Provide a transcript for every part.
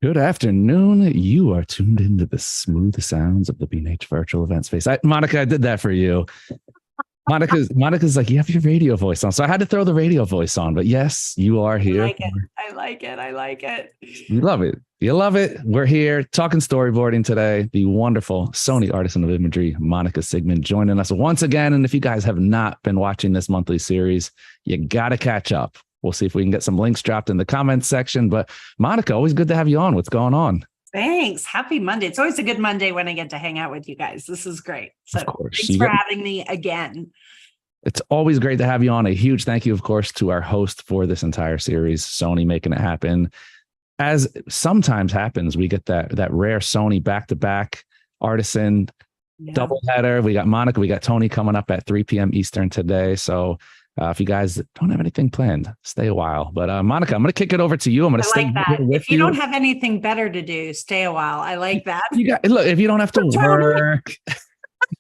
Good afternoon. You are tuned into the smooth sounds of the B&H virtual event space. Monica, I did that for you. Monica's like, you have your radio voice on. So I had to throw the radio voice on. But yes, you are here. I like it. You love it. You love it. We're here talking storyboarding today. The wonderful Sony Artisan of Imagery, Monica Sigmon, joining us once again. And if you guys have not been watching this monthly series, you got to catch up. We'll see if we can get some links dropped in the comments section. But Monica, always good to have you on. What's going on? Thanks. Happy Monday. It's always a good Monday when I get to hang out with you guys. This is great. So of course. Thanks for having me again. It's always great to have you on. A huge thank you, of course, to our host for this entire series, Sony, making it happen. As sometimes happens, we get that rare Sony back-to-back Artisan doubleheader. We got Monica, we got Tony coming up at 3 p.m. Eastern today. So if you guys don't have anything planned, stay a while. But Monica, I'm going to kick it over to you. I'm going to stay that. If you don't have anything better to do, stay a while. I like that. Look, if you don't have to work,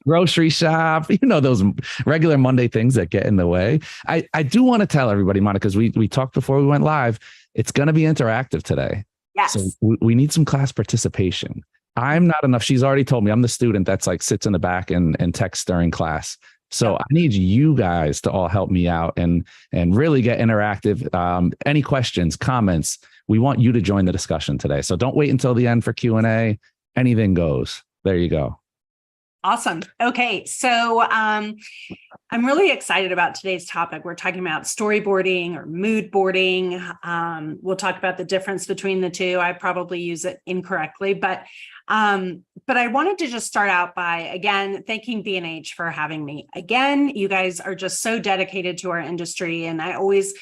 grocery shop, those regular Monday things that get in the way. I do want to tell everybody, Monica, because we talked before we went live, it's going to be interactive today. Yes. So we need some class participation. I'm not enough. She's already told me I'm the student that's like sits in the back and texts during class. So I need you guys to all help me out and really get interactive. Any questions, comments, we want you to join the discussion today. So don't wait until the end for Q&A. Anything goes. There you go. Awesome. Okay. So I'm really excited about today's topic. We're talking about storyboarding or mood boarding. We'll talk about the difference between the two. I probably use it incorrectly, but I wanted to just start out by, again, thanking B&H for having me. Again, you guys are just so dedicated to our industry. And I always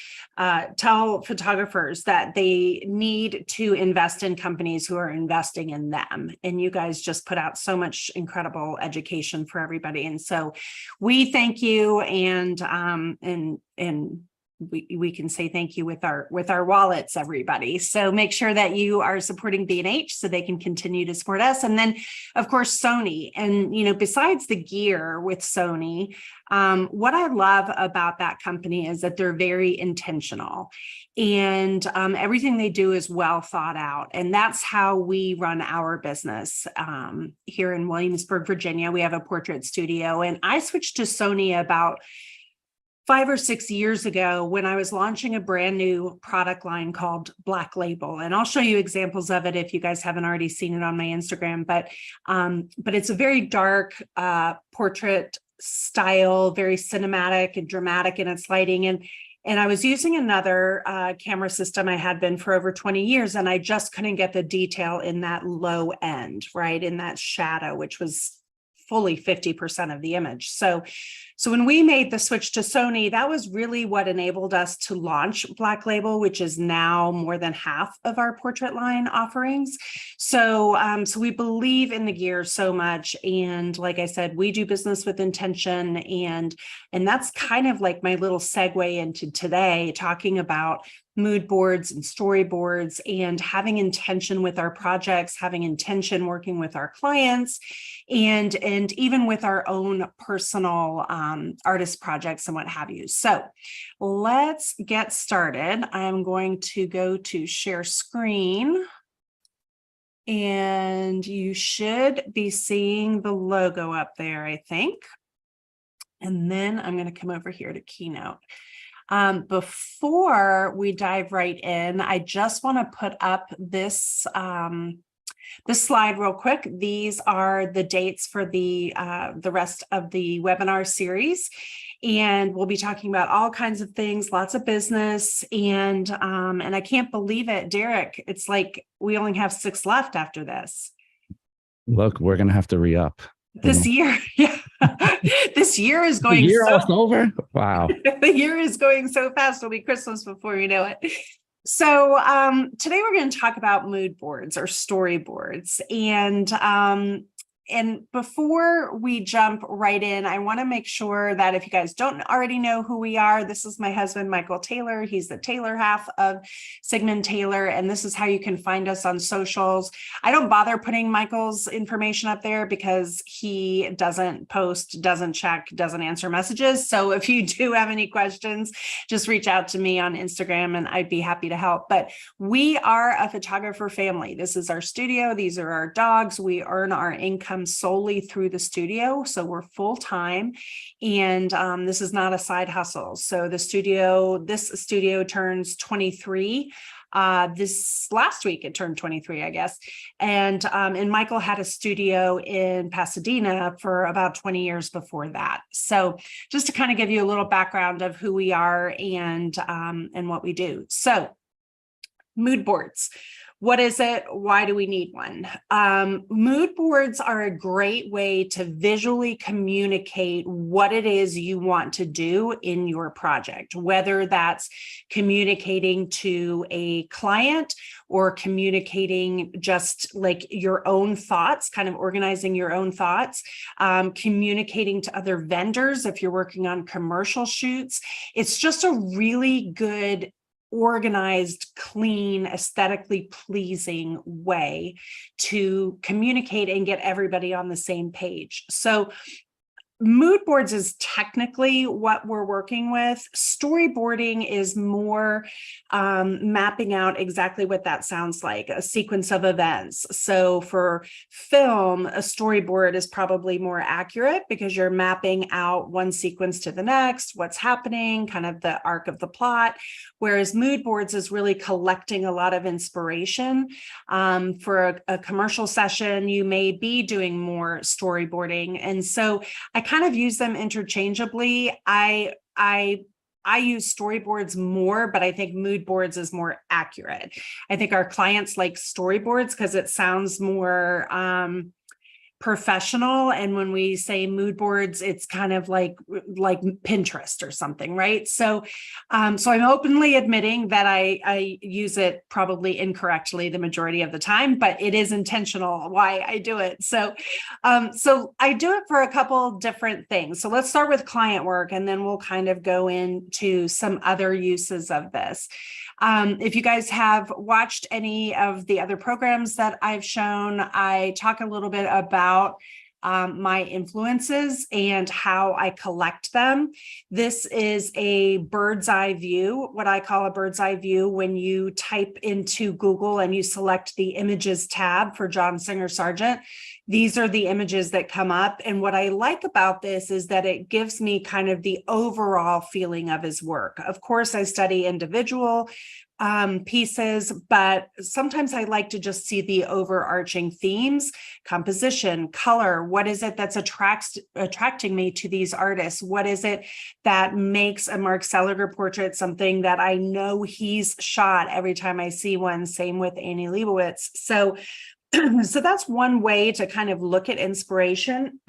tell photographers that they need to invest in companies who are investing in them. And you guys just put out so much incredible education for everybody. And so we thank you, and we can say thank you with our wallets, everybody. So make sure that you are supporting B&H so they can continue to support us. And then, of course, Sony. And, besides the gear with Sony, what I love about that company is that they're very intentional, and everything they do is well thought out. And that's how we run our business here in Williamsburg, Virginia. We have a portrait studio, and I switched to Sony about 5 or 6 years ago when I was launching a brand new product line called Black Label. And I'll show you examples of it if you guys haven't already seen it on my Instagram. But it's a very dark portrait style, very cinematic and dramatic in its lighting. And I was using another camera system I had been for over 20 years, and I just couldn't get the detail in that low end, right, in that shadow, which was fully 50% of the image. So when we made the switch to Sony, that was really what enabled us to launch Black Label, which is now more than half of our portrait line offerings. So we believe in the gear so much. And like I said, we do business with intention. And that's kind of like my little segue into today, talking about mood boards and storyboards and having intention with our projects, having intention working with our clients, and even with our own personal artist projects and what have you. So let's get started. I'm going to go to share screen, and you should be seeing the logo up there, I think. And then I'm going to come over here to Keynote. Before we dive right in, I just want to put up this slide real quick. These are the dates for the rest of the webinar series, and we'll be talking about all kinds of things, lots of business, and I can't believe it, Derek. It's like we only have 6 left after this. Look, we're gonna have to re-up. This year, yeah. This year is going. The year almost over. Wow. The year is going so fast. It'll be Christmas before you know it. So today we're going to talk about mood boards or storyboards, and And before we jump right in, I want to make sure that if you guys don't already know who we are, this is my husband, Michael Taylor. He's the Taylor half of Sigmon Taylor, and this is how you can find us on socials. I don't bother putting Michael's information up there because he doesn't post, doesn't check, doesn't answer messages. So if you do have any questions, just reach out to me on Instagram and I'd be happy to help. But we are a photographer family. This is our studio. These are our dogs. We earn our income solely through the studio. So we're full time, and this is not a side hustle. So this studio turns 23. This last week it turned 23, I guess. And Michael had a studio in Pasadena for about 20 years before that. So just to kind of give you a little background of who we are and what we do. So mood boards. What is it? Why do we need one? Mood boards are a great way to visually communicate what it is you want to do in your project, whether that's communicating to a client or communicating just like your own thoughts, kind of organizing your own thoughts, communicating to other vendors if you're working on commercial shoots. It's just a really good, organized, clean, aesthetically pleasing way to communicate and get everybody on the same page. So mood boards is technically what we're working with. Storyboarding is more mapping out exactly what that sounds like, a sequence of events. So for film, a storyboard is probably more accurate because you're mapping out one sequence to the next, what's happening, kind of the arc of the plot. Whereas mood boards is really collecting a lot of inspiration. For a commercial session, you may be doing more storyboarding. And so I kind of use them interchangeably. I use storyboards more, but I think mood boards is more accurate. I think our clients like storyboards because it sounds more professional. And when we say mood boards, it's kind of like Pinterest or something, right? So I'm openly admitting that I use it probably incorrectly the majority of the time, but it is intentional why I do it. So I do it for a couple different things. So let's start with client work, and then we'll kind of go into some other uses of this. If you guys have watched any of the other programs that I've shown, I talk a little bit about my influences and how I collect them. This is a bird's eye view, what I call a bird's eye view. When you type into Google and you select the images tab for John Singer Sargent, these are the images that come up. And what I like about this is that it gives me kind of the overall feeling of his work. Of course, I study individual pieces, but sometimes I like to just see the overarching themes, composition, color. What is it that's attracting me to these artists? What is it that makes a Mark Seliger portrait something that I know he's shot every time I see one? Same with Annie Leibovitz. So that's one way to kind of look at inspiration,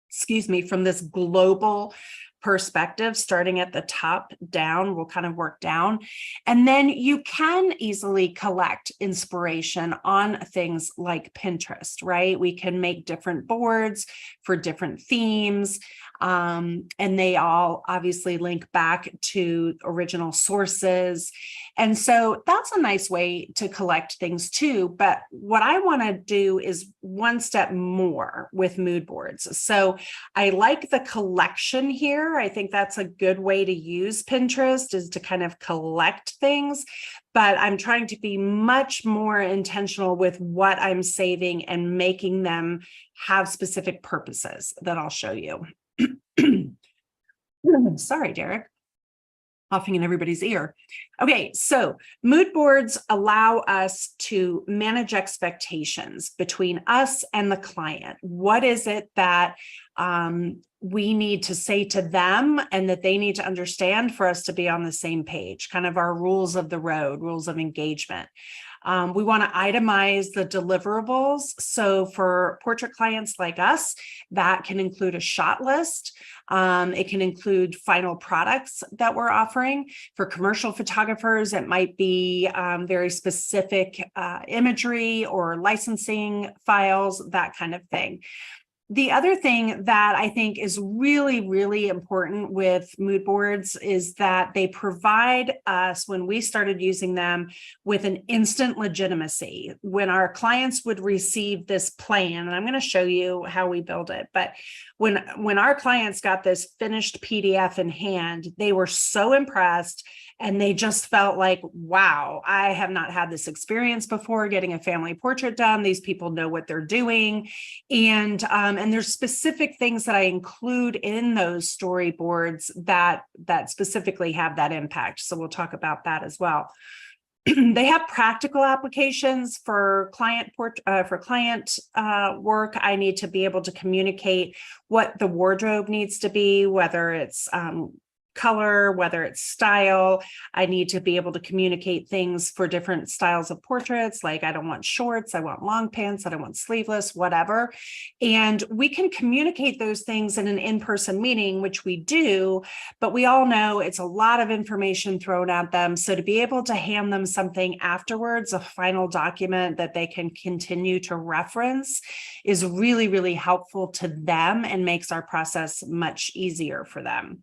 excuse me, from this global perspective, starting at the top down. We'll kind of work down. And then you can easily collect inspiration on things like Pinterest, right? We can make different boards for different themes. And they all obviously link back to original sources. And so that's a nice way to collect things too. But what I want to do is one step more with mood boards. So I like the collection here. I think that's a good way to use Pinterest, is to kind of collect things. But I'm trying to be much more intentional with what I'm saving and making them have specific purposes that I'll show you. Sorry, Derek. Coughing in everybody's ear. Okay, so mood boards allow us to manage expectations between us and the client. What is it that we need to say to them and that they need to understand for us to be on the same page? Kind of our rules of the road, rules of engagement. We want to itemize the deliverables. So for portrait clients like us, that can include a shot list. It can include final products that we're offering. For commercial photographers, it might be very specific imagery or licensing files, that kind of thing. The other thing that I think is really, really important with mood boards is that they provide us, when we started using them, with an instant legitimacy. When our clients would receive this plan, and I'm going to show you how we build it, but when our clients got this finished PDF in hand, they were so impressed. And they just felt like, wow, I have not had this experience before getting a family portrait done. These people know what they're doing. And there's specific things that I include in those storyboards that specifically have that impact. So we'll talk about that as well. They have practical applications for client work. I need to be able to communicate what the wardrobe needs to be, whether it's color, whether it's style. I need to be able to communicate things for different styles of portraits. Like, I don't want shorts, I want long pants, I don't want sleeveless, whatever. And we can communicate those things in an in-person meeting, which we do, but we all know it's a lot of information thrown at them. So to be able to hand them something afterwards, a final document that they can continue to reference, is really, really helpful to them and makes our process much easier for them.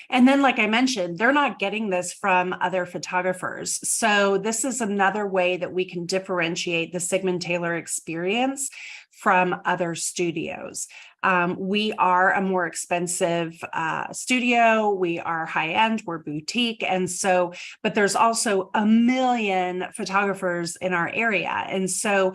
And then, like I mentioned, they're not getting this from other photographers. So this is another way that we can differentiate the Sigmon Taylor experience from other studios. We are a more expensive studio. We are high end, we're boutique. And so, but there's also a million photographers in our area. And so,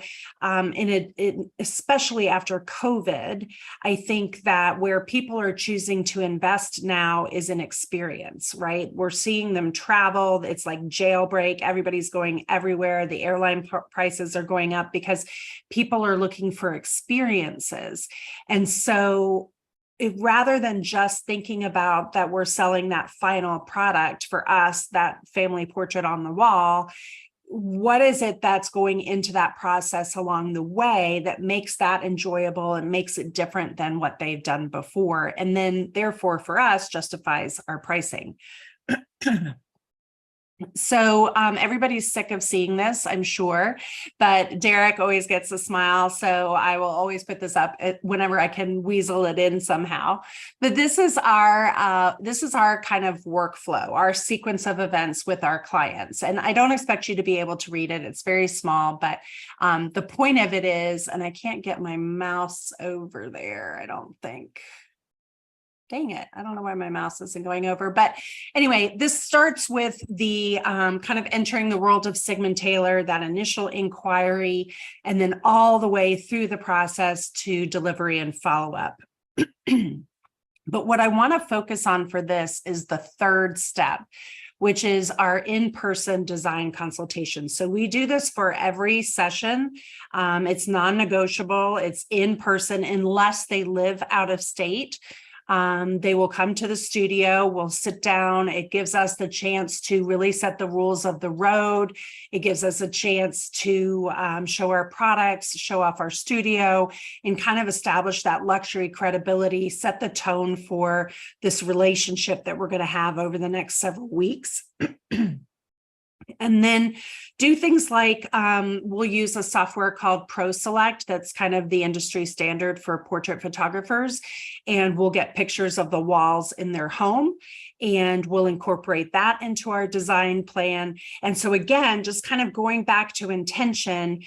especially after COVID, I think that where people are choosing to invest now is in experience, right? We're seeing them travel. It's like jailbreak. Everybody's going everywhere. The airline prices are going up because people are looking for experiences. And so rather than just thinking about that we're selling that final product for us, that family portrait on the wall, what is it that's going into that process along the way that makes that enjoyable and makes it different than what they've done before? And then therefore for us justifies our pricing. So everybody's sick of seeing this, I'm sure, but Derek always gets a smile. So I will always put this up whenever I can weasel it in somehow. But this is our kind of workflow, our sequence of events with our clients. And I don't expect you to be able to read it. It's very small, but the point of it is, and I can't get my mouse over there, I don't think. Dang it, I don't know why my mouse isn't going over. But anyway, this starts with the kind of entering the world of Sigmon Taylor, that initial inquiry, and then all the way through the process to delivery and follow-up. But what I want to focus on for this is the third step, which is our in-person design consultation. So we do this for every session. It's non-negotiable. It's in person unless they live out of state. They will come to the studio, we'll sit down. It gives us the chance to really set the rules of the road. It gives us a chance to show our products, show off our studio, and kind of establish that luxury credibility, set the tone for this relationship that we're going to have over the next several weeks. And then do things like we'll use a software called ProSelect. That's kind of the industry standard for portrait photographers. And we'll get pictures of the walls in their home. And we'll incorporate that into our design plan. And so again, just kind of going back to intention,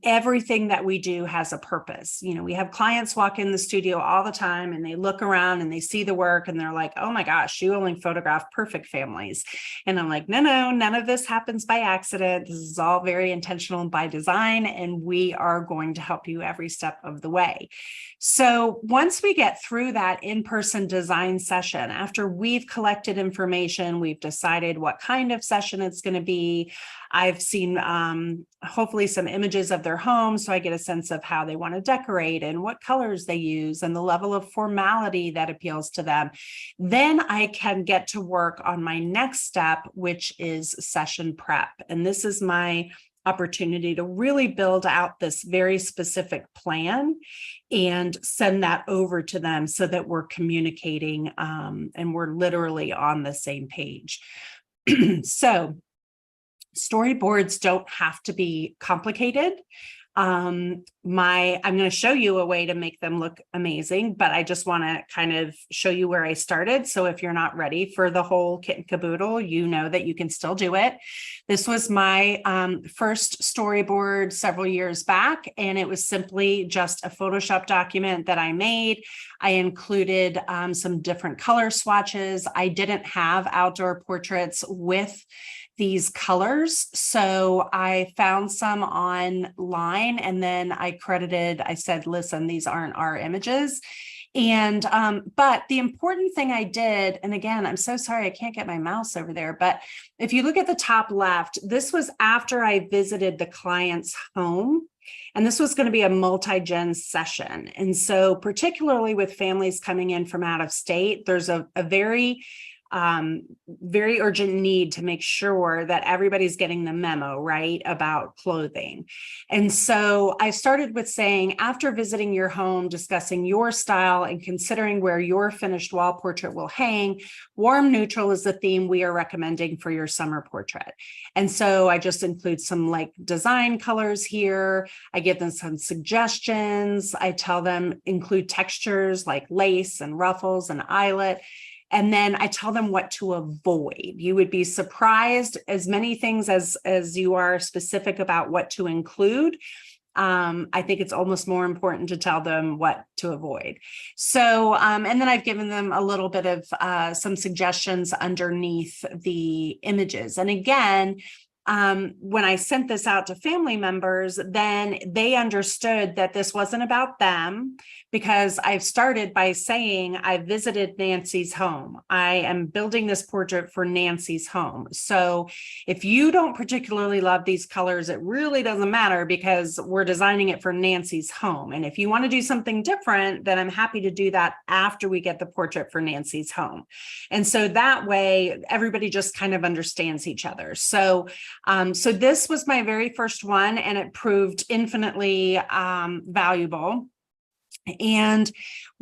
everything that we do has a purpose. You know, we have clients walk in the studio all the time and they look around and they see the work and they're like, oh my gosh, you only photograph perfect families. And I'm like, no, none of this happens by accident. This is all very intentional by design, and we are going to help you every step of the way. So once we get through that in-person design session, after we've collected information. We've decided what kind of session it's going to be. I've seen hopefully some images of their home, so I get a sense of how they want to decorate and what colors they use and the level of formality that appeals to them. Then I can get to work on my next step, which is session prep. And this is my opportunity to really build out this very specific plan and send that over to them so that we're communicating and we're literally on the same page. So storyboards don't have to be complicated. I'm going to show you a way to make them look amazing, but I just want to kind of show you where I started. So if you're not ready for the whole kit and caboodle, you know that you can still do it. This was my first storyboard several years back, and it was simply just a Photoshop document that I made. I included some different color swatches. I didn't have outdoor portraits with these colors, so I found some online, and then I said, listen, these aren't our images. And but the important thing I did, and again, I'm so sorry I can't get my mouse over there, but if you look at the top left, this was after I visited the client's home. And this was going to be a multi-gen session. And so particularly with families coming in from out of state, there's a very urgent need to make sure that everybody's getting the memo, right, about clothing. And so I started with saying, after visiting your home, discussing your style and considering where your finished wall portrait will hang, warm neutral is the theme we are recommending for your summer portrait. And so I just include some like design colors here. I give them some suggestions. I tell them include textures like lace and ruffles and eyelet. And then I tell them what to avoid. You would be surprised as many things as you are specific about what to include. I think it's almost more important to tell them what to avoid. So, and then I've given them a little bit of some suggestions underneath the images. And again, when I sent this out to family members, then they understood that this wasn't about them, because I've started by saying I visited Nancy's home. I am building this portrait for Nancy's home. So if you don't particularly love these colors, it really doesn't matter, because we're designing it for Nancy's home. And if you want to do something different, then I'm happy to do that after we get the portrait for Nancy's home. And so that way, everybody just kind of understands each other. So so this was my very first one, and it proved infinitely valuable. And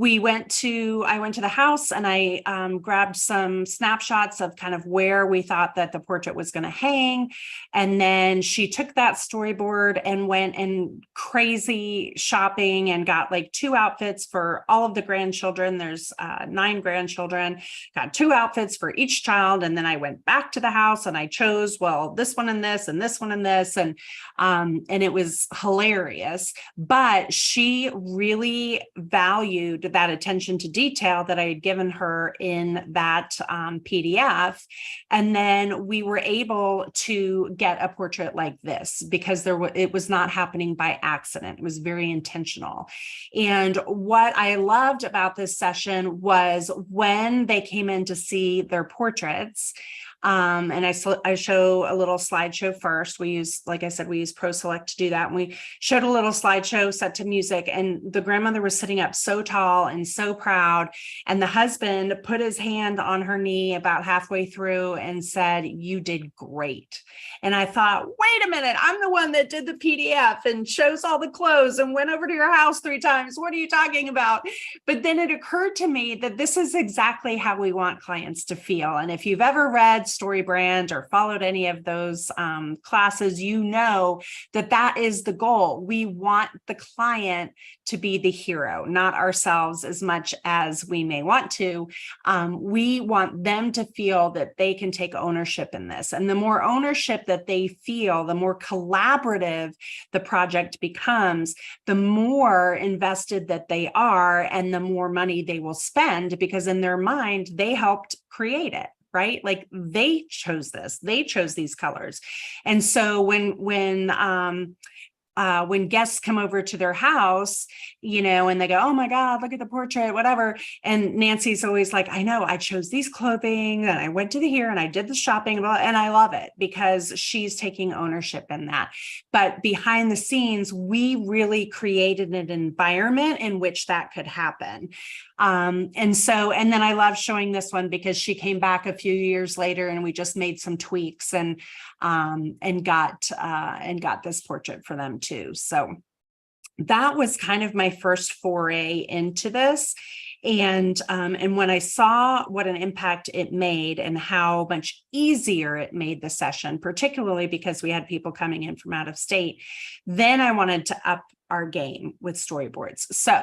I went to the house, and I grabbed some snapshots of kind of where we thought that the portrait was going to hang. And then she took that storyboard and went and crazy shopping and got like 2 outfits for all of the grandchildren. There's 9 grandchildren, got 2 outfits for each child. And then I went back to the house and I chose, well, this one and this and this one and this. And it was hilarious. But she really valued that attention to detail that I had given her in that PDF. And then we were able to get a portrait like this, because it was not happening by accident. It was very intentional. And what I loved about this session was when they came in to see their portraits, and I show a little slideshow first. We use, like I said, we use ProSelect to do that. And we showed a little slideshow set to music, and the grandmother was sitting up so tall and so proud. And the husband put his hand on her knee about halfway through and said, "You did great." And I thought, wait a minute, I'm the one that did the PDF and shows all the clothes and went over to your house 3 times. What are you talking about? But then it occurred to me that this is exactly how we want clients to feel. And if you've ever read StoryBrand or followed any of those classes, you know that that is the goal. We want the client to be the hero, not ourselves as much as we may want to. We want them to feel that they can take ownership in this. And the more ownership that they feel, the more collaborative the project becomes, the more invested that they are, and the more money they will spend, because in their mind, they helped create it. Right? Like they chose this, they chose these colors. And so when when guests come over to their house, and they go, oh my God, look at the portrait, whatever. And Nancy's always like, I know, I chose these clothing and I went to here and I did the shopping, and I love it because she's taking ownership in that. But behind the scenes, we really created an environment in which that could happen. And then I love showing this one because she came back a few years later and we just made some tweaks and got this portrait for them too. So that was kind of my first foray into this. And when I saw what an impact it made and how much easier it made the session, particularly because we had people coming in from out of state, then I wanted to up our game with storyboards. So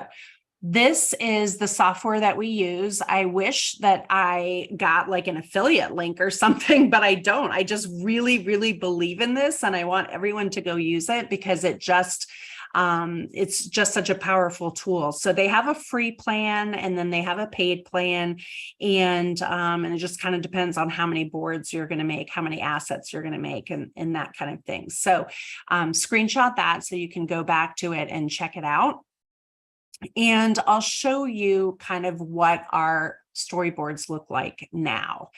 this is the software that we use. I wish that I got like an affiliate link or something, but I don't. I just really, really believe in this, and I want everyone to go use it because it's just such a powerful tool. So they have a free plan and then they have a paid plan, and it just kind of depends on how many boards you're going to make, how many assets you're going to make, and that kind of thing. So screenshot that so you can go back to it and check it out. And I'll show you kind of what our storyboards look like now.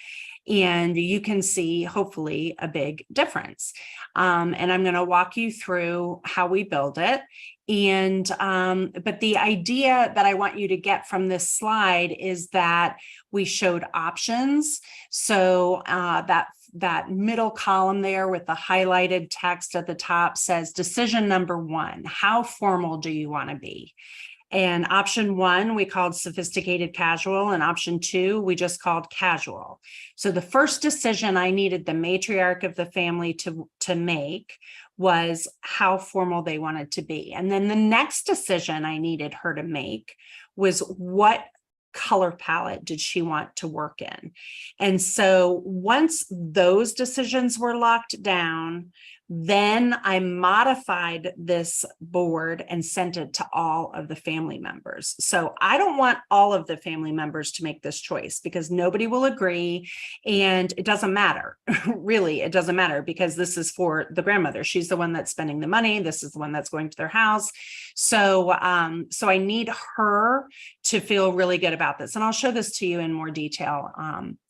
And you can see, hopefully, a big difference. And I'm going to walk you through how we build it. And but the idea that I want you to get from this slide is that we showed options. So that middle column there with the highlighted text at the top says decision number 1, how formal do you want to be? And option 1, we called sophisticated casual, and option 2, we just called casual. So the first decision I needed the matriarch of the family to make was how formal they wanted to be. And then the next decision I needed her to make was what color palette did she want to work in. And so once those decisions were locked down, then I modified this board and sent it to all of the family members. So I don't want all of the family members to make this choice because nobody will agree, and it doesn't matter. Really, it doesn't matter because this is for the grandmother. She's the one that's spending the money. This is the one that's going to their house. So I need her to feel really good about this. And I'll show this to you in more detail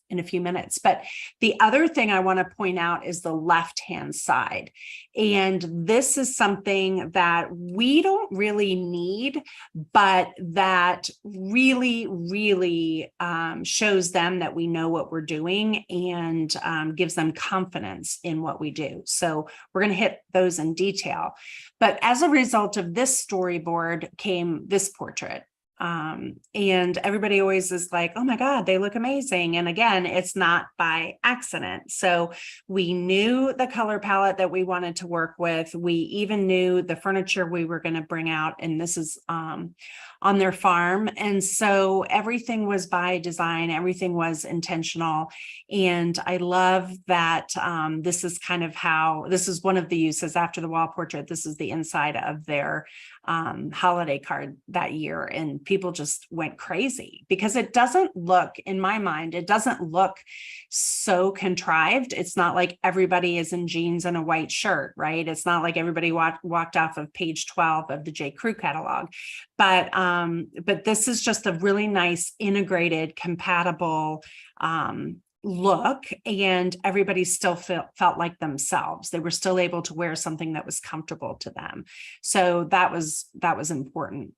in a few minutes. But the other thing I want to point out is the left-hand side. And this is something that we don't really need, but that really, really shows them that we know what we're doing and gives them confidence in what we do. So we're going to hit those in detail. But as a result of this storyboard came this portrait. And everybody always is like, oh my God, they look amazing. And again, it's not by accident. So we knew the color palette that we wanted to work with. We even knew the furniture we were going to bring out. And this is on their farm. And so everything was by design. Everything was intentional. And I love that this is kind of how, this is one of the uses after the wall portrait. This is the inside of their holiday card that year, and people just went crazy because it doesn't look, in my mind, it doesn't look so contrived. It's not like everybody is in jeans and a white shirt, right? It's not like everybody walked off of page 12 of the J. Crew catalog, but this is just a really nice integrated, compatible look, and everybody still felt like themselves. They were still able to wear something that was comfortable to them. So that was important.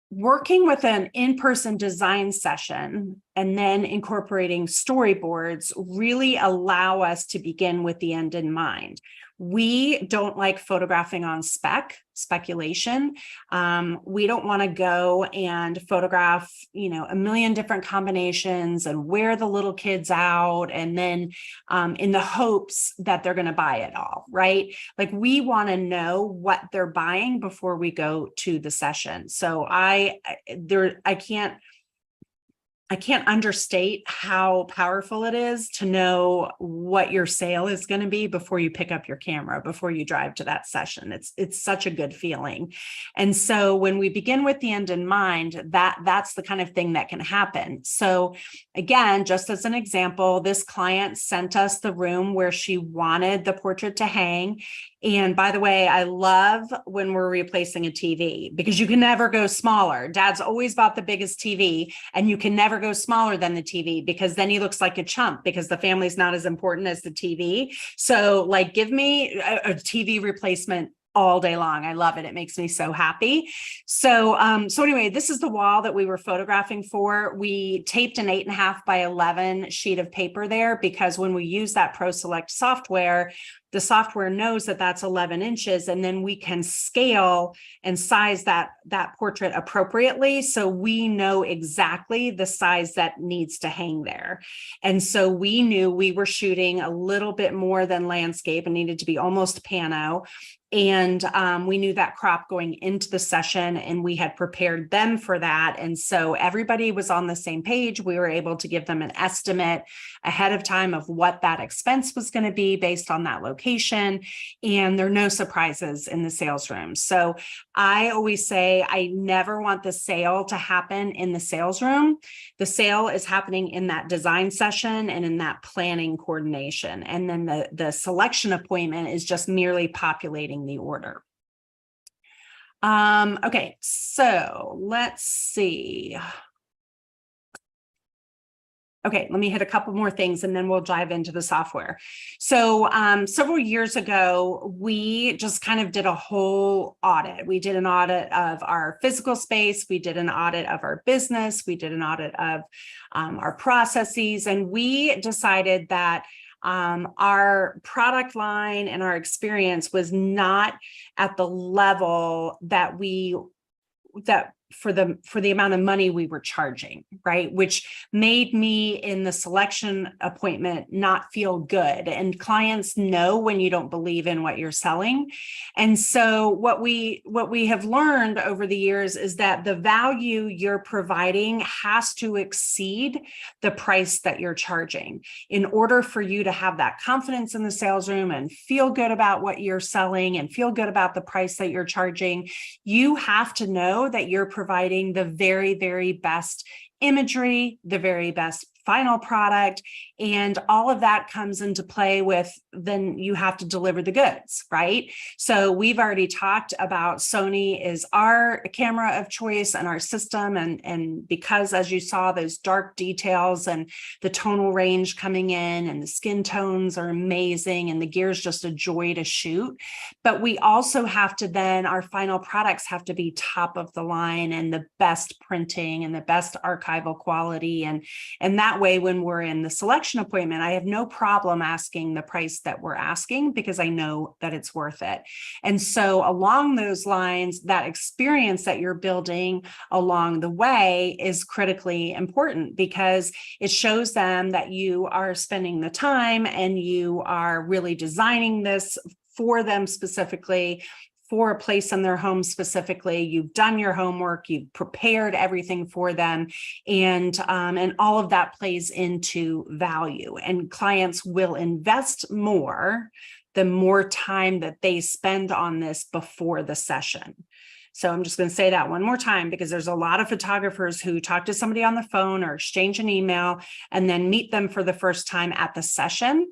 Working with an in-person design session and then incorporating storyboards really allow us to begin with the end in mind. We don't like photographing on speculation. We don't want to go and photograph, a million different combinations and wear the little kids out and then in the hopes that they're going to buy it all, right? Like we want to know what they're buying before we go to the session. So I can't I can't understate how powerful it is to know what your sale is going to be before you pick up your camera, before you drive to that session. It's such a good feeling. And so when we begin with the end in mind, that's the kind of thing that can happen. So again, just as an example, this client sent us the room where she wanted the portrait to hang. And by the way, I love when we're replacing a TV because you can never go smaller. Dad's always bought the biggest TV, and you can never go smaller than the TV because then he looks like a chump because the family's not as important as the TV. So like, give me a TV replacement all day long. I love it. It makes me so happy. So anyway, this is the wall that we were photographing for. We taped an 8.5 by 11 sheet of paper there because when we use that Pro Select software, the software knows that that's 11 inches, and then we can scale and size that portrait appropriately. So we know exactly the size that needs to hang there. And so we knew we were shooting a little bit more than landscape and needed to be almost pano. And we knew that crop going into the session, and we had prepared them for that. And so everybody was on the same page. We were able to give them an estimate ahead of time of what that expense was going to be based on that location. And there are no surprises in the sales room. So I always say I never want the sale to happen in the sales room. The sale is happening in that design session and in that planning coordination. And then the selection appointment is just merely populating the order. Okay, so let's see. Okay, let me hit a couple more things and then we'll dive into the software. So several years ago, we just kind of did a whole audit. We did an audit of our physical space. We did an audit of our business. We did an audit of our processes. And we decided that our product line and our experience was not at the level that for the amount of money we were charging, right? Which made me in the selection appointment not feel good. And clients know when you don't believe in what you're selling. And so what we have learned over the years is that the value you're providing has to exceed the price that you're charging in order for you to have that confidence in the sales room and feel good about what you're selling and feel good about the price that you're charging. You have to know that you're providing the very, very best imagery, the very best final product, and all of that comes into play with then you have to deliver the goods, right? So we've already talked about Sony is our camera of choice and our system, and because as you saw those dark details and the tonal range coming in and the skin tones are amazing and the gear is just a joy to shoot. But we also have to then, our final products have to be top of the line and the best printing and the best archival quality, and that way when we're in the selection appointment, I have no problem asking the price that we're asking because I know that it's worth it. And so along those lines, that experience that you're building along the way is critically important because it shows them that you are spending the time and you are really designing this for them specifically, for a place in their home specifically. You've done your homework, you've prepared everything for them, and all of that plays into value. And clients will invest more the more time that they spend on this before the session. So I'm just going to say that one more time because there's a lot of photographers who talk to somebody on the phone or exchange an email and then meet them for the first time at the session.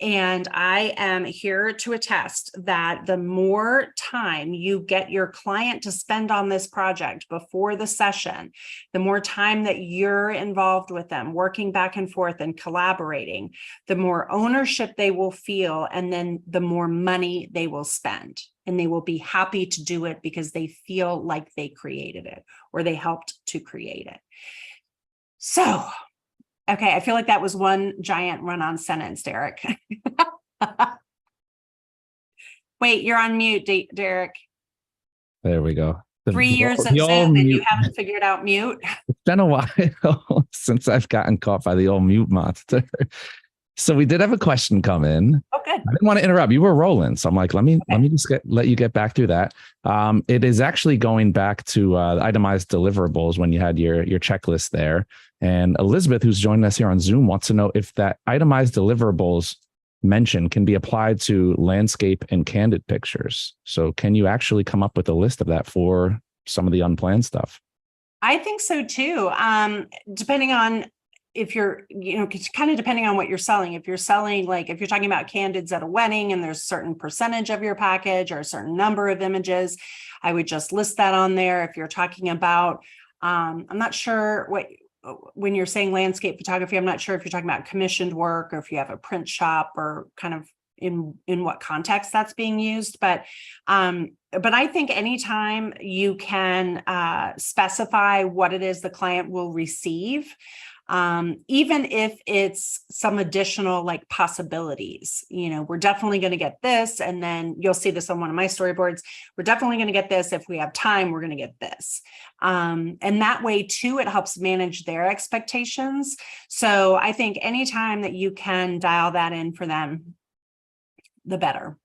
And I am here to attest that the more time you get your client to spend on this project before the session, the more time that you're involved with them, working back and forth and collaborating, the more ownership they will feel, and then the more money they will spend. And they will be happy to do it because they feel like they created it or they helped to create it. So, okay, I feel like that was one giant run-on sentence, Derek. Wait, you're on mute, Derek. There we go. 3 years of Zoom and you haven't figured out mute? It's been a while since I've gotten caught by the old mute monster. So we did have a question come in. Oh, good. I didn't want to interrupt. You were rolling, so I'm like, let me just let you get back through that. It is actually going back to itemized deliverables when you had your checklist there. And Elizabeth, who's joining us here on Zoom, wants to know if that itemized deliverables mention can be applied to landscape and candid pictures. So can you actually come up with a list of that for some of the unplanned stuff? I think so too. Depending on if you're, kind of depending on what you're selling. If you're selling, like if you're talking about candids at a wedding and there's a certain percentage of your package or a certain number of images, I would just list that on there. If you're talking about, I'm not sure when you're saying landscape photography, I'm not sure if you're talking about commissioned work or if you have a print shop or kind of in what context that's being used. But I think anytime you can specify what it is the client will receive, even if it's some additional like possibilities, we're definitely going to get this. And then you'll see this on one of my storyboards. We're definitely going to get this. If we have time, we're going to get this. And that way too, it helps manage their expectations. So I think anytime that you can dial that in for them, the better.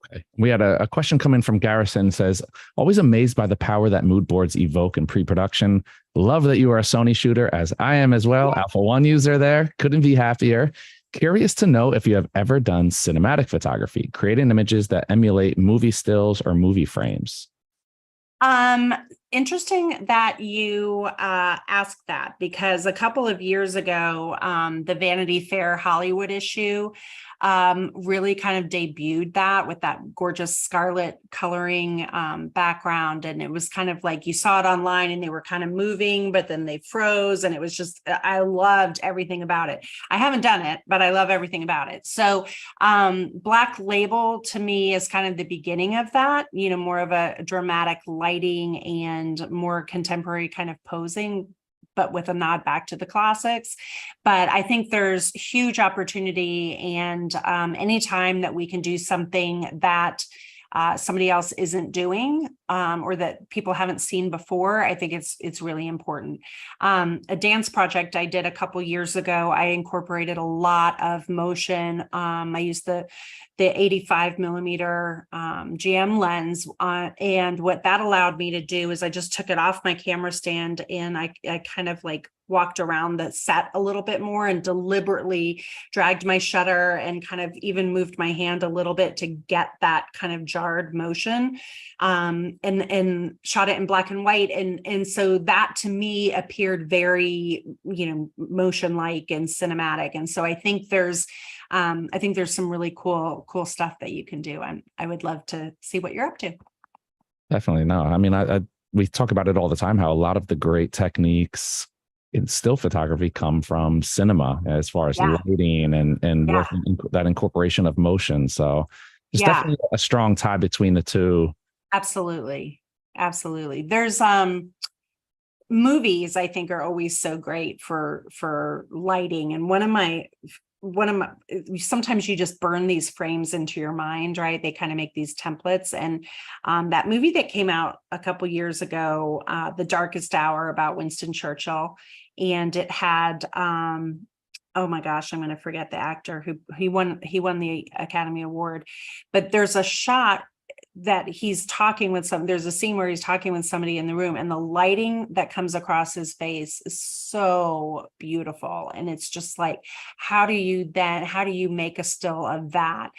Okay. We had a question come in from Garrison. Says, always amazed by the power that mood boards evoke in pre-production. Love that you are a Sony shooter, as I am as well. Alpha 1 user there. Couldn't be happier. Curious to know if you have ever done cinematic photography, creating images that emulate movie stills or movie frames. Interesting that you asked that, because a couple of years ago, the Vanity Fair Hollywood issue really kind of debuted that with that gorgeous scarlet coloring background. And it was kind of like you saw it online and they were kind of moving, but then they froze. And it was just, I loved everything about it. I haven't done it, but I love everything about it. So Black Label to me is kind of the beginning of that, more of a dramatic lighting and more contemporary kind of posing, but with a nod back to the classics. But I think there's huge opportunity, and anytime that we can do something that somebody else isn't doing or that people haven't seen before, I think it's really important. A dance project I did a couple years ago, I incorporated a lot of motion. I used the 85 millimeter GM lens, and what that allowed me to do is I just took it off my camera stand and I kind of like walked around the set a little bit more and deliberately dragged my shutter and kind of even moved my hand a little bit to get that kind of jarred motion, and shot it in black and white. And so that to me appeared very, motion-like and cinematic. And so I think there's some really cool stuff that you can do. I would love to see what you're up to. Definitely. No, I mean, we talk about it all the time, how a lot of the great techniques in still photography come from cinema, as far as lighting and working that incorporation of motion. So there's definitely a strong tie between the two. Absolutely. There's movies I think are always so great for lighting. And one of my sometimes you just burn these frames into your mind, right? They kind of make these templates. And that movie that came out a couple years ago, The Darkest Hour, about Winston Churchill, and it had oh my gosh, I'm going to forget the actor who he won the Academy Award. But there's a shot that he's talking with there's a scene where he's talking with somebody in the room, and the lighting that comes across his face is so beautiful. And it's just like, how do you make a still of that?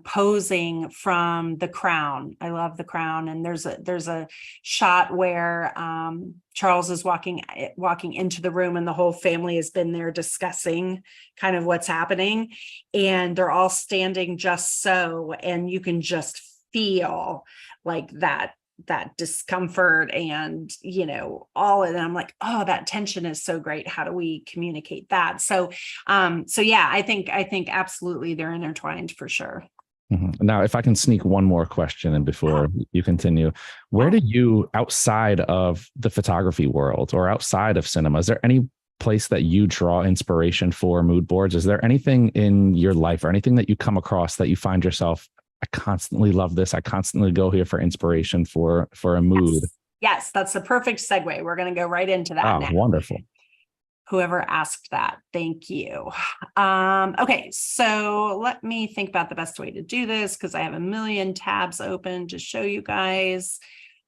Posing from The Crown. I love The Crown. And there's a shot where Charles is walking into the room, and the whole family has been there discussing kind of what's happening, and they're all standing just so, and you can just feel like that discomfort and all of them. Like, oh, that tension is so great. How do we communicate that? So yeah, I think absolutely they're intertwined for sure. Mm-hmm. Now, if I can sneak one more question in before you continue, where do you, outside of the photography world or outside of cinema, is there any place that you draw inspiration for mood boards? Is there anything in your life or anything that you come across that you find yourself, I constantly love this, I constantly go here for inspiration for a mood? Yes, that's the perfect segue. We're going to go right into that now. Wonderful. Whoever asked that, thank you. Okay, so let me think about the best way to do this because I have a million tabs open to show you guys,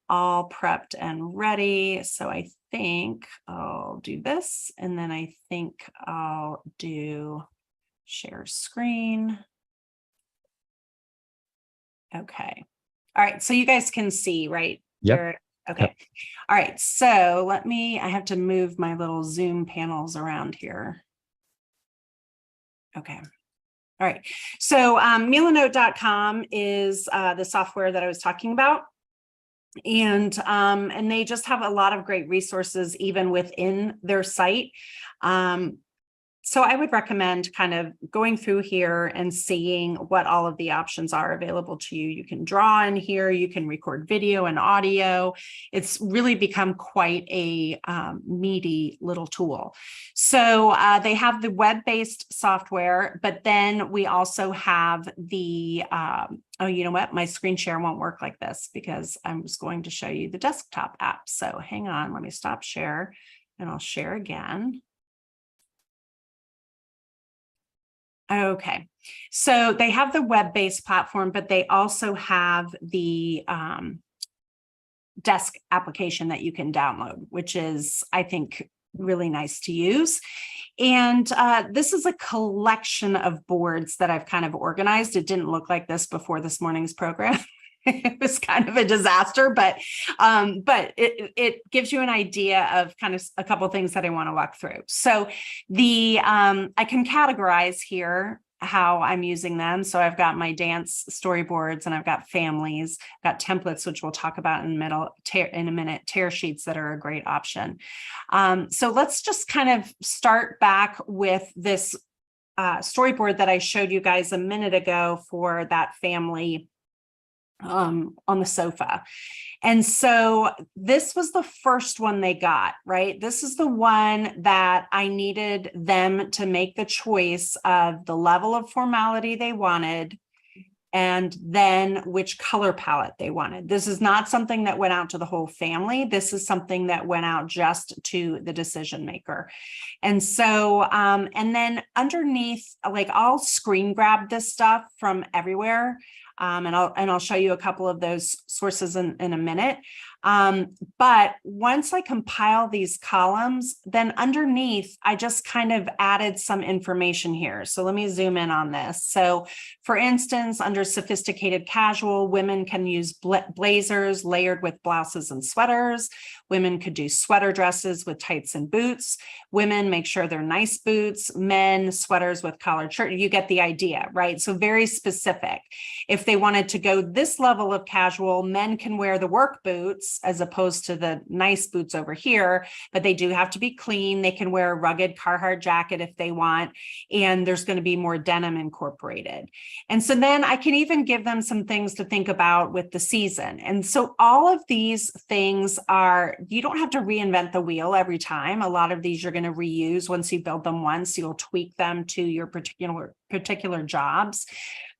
all prepped and ready. So I think I'll do this, and then I think I'll do share screen. Okay. All right, so you guys can see, right? Yep. Okay. Yep. All right, so I have to move my little Zoom panels around here. Okay. All right, so Milanote.com is the software that I was talking about. And they just have a lot of great resources even within their site. So I would recommend kind of going through here and seeing what all of the options are available to you. You can draw in here, you can record video and audio. It's really become quite a meaty little tool. So they have the web-based software, but then we also have the, oh, you know what? My screen share won't work like this because I was going to show you the desktop app. So hang on, let me stop share and I'll share again. Okay, so they have the web-based platform, but they also have the desk application that you can download, which is, I think, really nice to use. And this is a collection of boards that I've kind of organized. It didn't look like this before this morning's program. It was kind of a disaster, but it gives you an idea of kind of a couple of things that I want to walk through. So I can categorize here how I'm using them. So I've got my dance storyboards and I've got families, I've got templates, which we'll talk about in a minute, tear sheets that are a great option. So let's just kind of start back with this storyboard that I showed you guys a minute ago for that family on the sofa. And so this was the first one they got, right? This is the one that I needed them to make the choice of the level of formality they wanted and then which color palette they wanted. This is not something that went out to the whole family. This is something that went out just to the decision maker. And so, and then underneath, like I'll screen grab this stuff from everywhere. And I'll show you a couple of those sources in a minute. But once I compile these columns, then underneath, I just kind of added some information here. So let me zoom in on this. So for instance, under sophisticated casual, women can use blazers layered with blouses and sweaters. Women could do sweater dresses with tights and boots. Women make sure they're nice boots. Men, sweaters with collared shirt. You get the idea, right? So very specific. If they wanted to go this level of casual, men can wear the work boots as opposed to the nice boots over here, but they do have to be clean. They can wear a rugged Carhartt jacket if they want, and there's going to be more denim incorporated. And so then I can even give them some things to think about with the season. And so all of these things are, you don't have to reinvent the wheel every time. A lot of these you're going to reuse. Once you build them once, you'll tweak them to your particular jobs.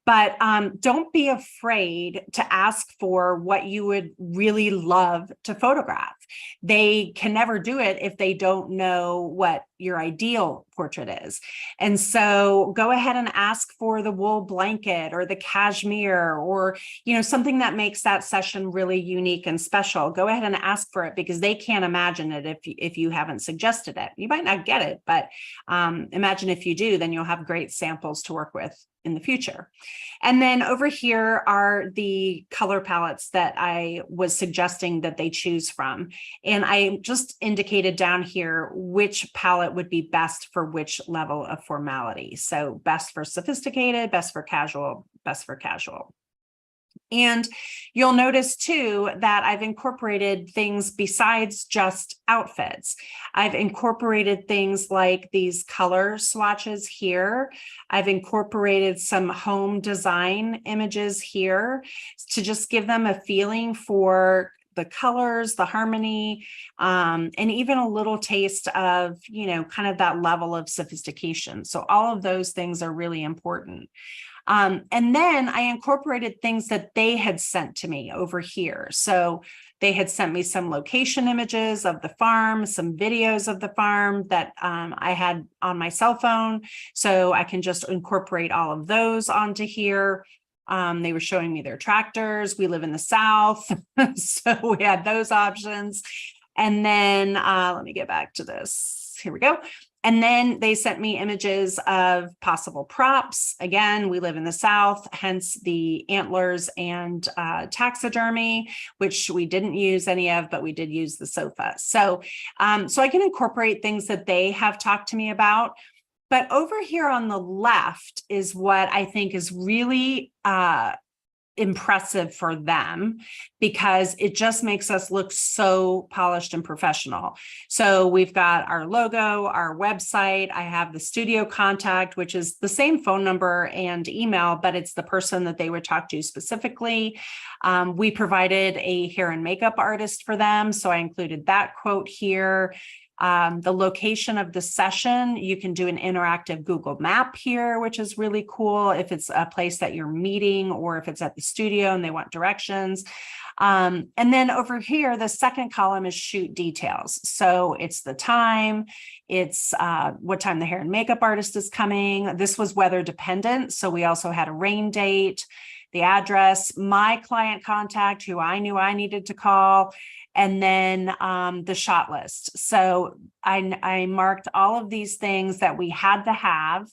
But don't be afraid to ask for what you would really love to photograph. They can never do it if they don't know what your ideal portrait is. And so go ahead and ask for the wool blanket or the cashmere or, something that makes that session really unique and special. Go ahead and ask for it because they can't imagine it if you haven't suggested it. You might not get it, but imagine if you do, then you'll have great samples to work with in the future. And then over here are the color palettes that I was suggesting that they choose from. And I just indicated down here which palette would be best for which level of formality. So best for sophisticated, best for casual, best for casual. And you'll notice too that I've incorporated things besides just outfits. I've incorporated things like these color swatches here. I've incorporated some home design images here to just give them a feeling for the colors, the harmony, and even a little taste of, kind of that level of sophistication. So all of those things are really important. And then I incorporated things that they had sent to me over here. So they had sent me some location images of the farm, some videos of the farm that I had on my cell phone. So I can just incorporate all of those onto here. They were showing me their tractors. We live in the South, so we had those options. And then let me get back to this. Here we go. And then they sent me images of possible props. Again, we live in the South, hence the antlers and taxidermy, which we didn't use any of, but we did use the sofa. So I can incorporate things that they have talked to me about. But over here on the left is what I think is really impressive for them, because it just makes us look so polished and professional. So we've got our logo, our website. I have the studio contact, which is the same phone number and email, but it's the person that they would talk to specifically. We provided a hair and makeup artist for them, so I included that quote here. The location of the session, you can do an interactive Google map here, which is really cool if it's a place that you're meeting or if it's at the studio and they want directions. And then over here, the second column is shoot details. So it's the time, it's what time the hair and makeup artist is coming. This was weather dependent, so we also had a rain date, the address, my client contact, who I knew I needed to call, and then the shot list. So I marked all of these things that we had to have.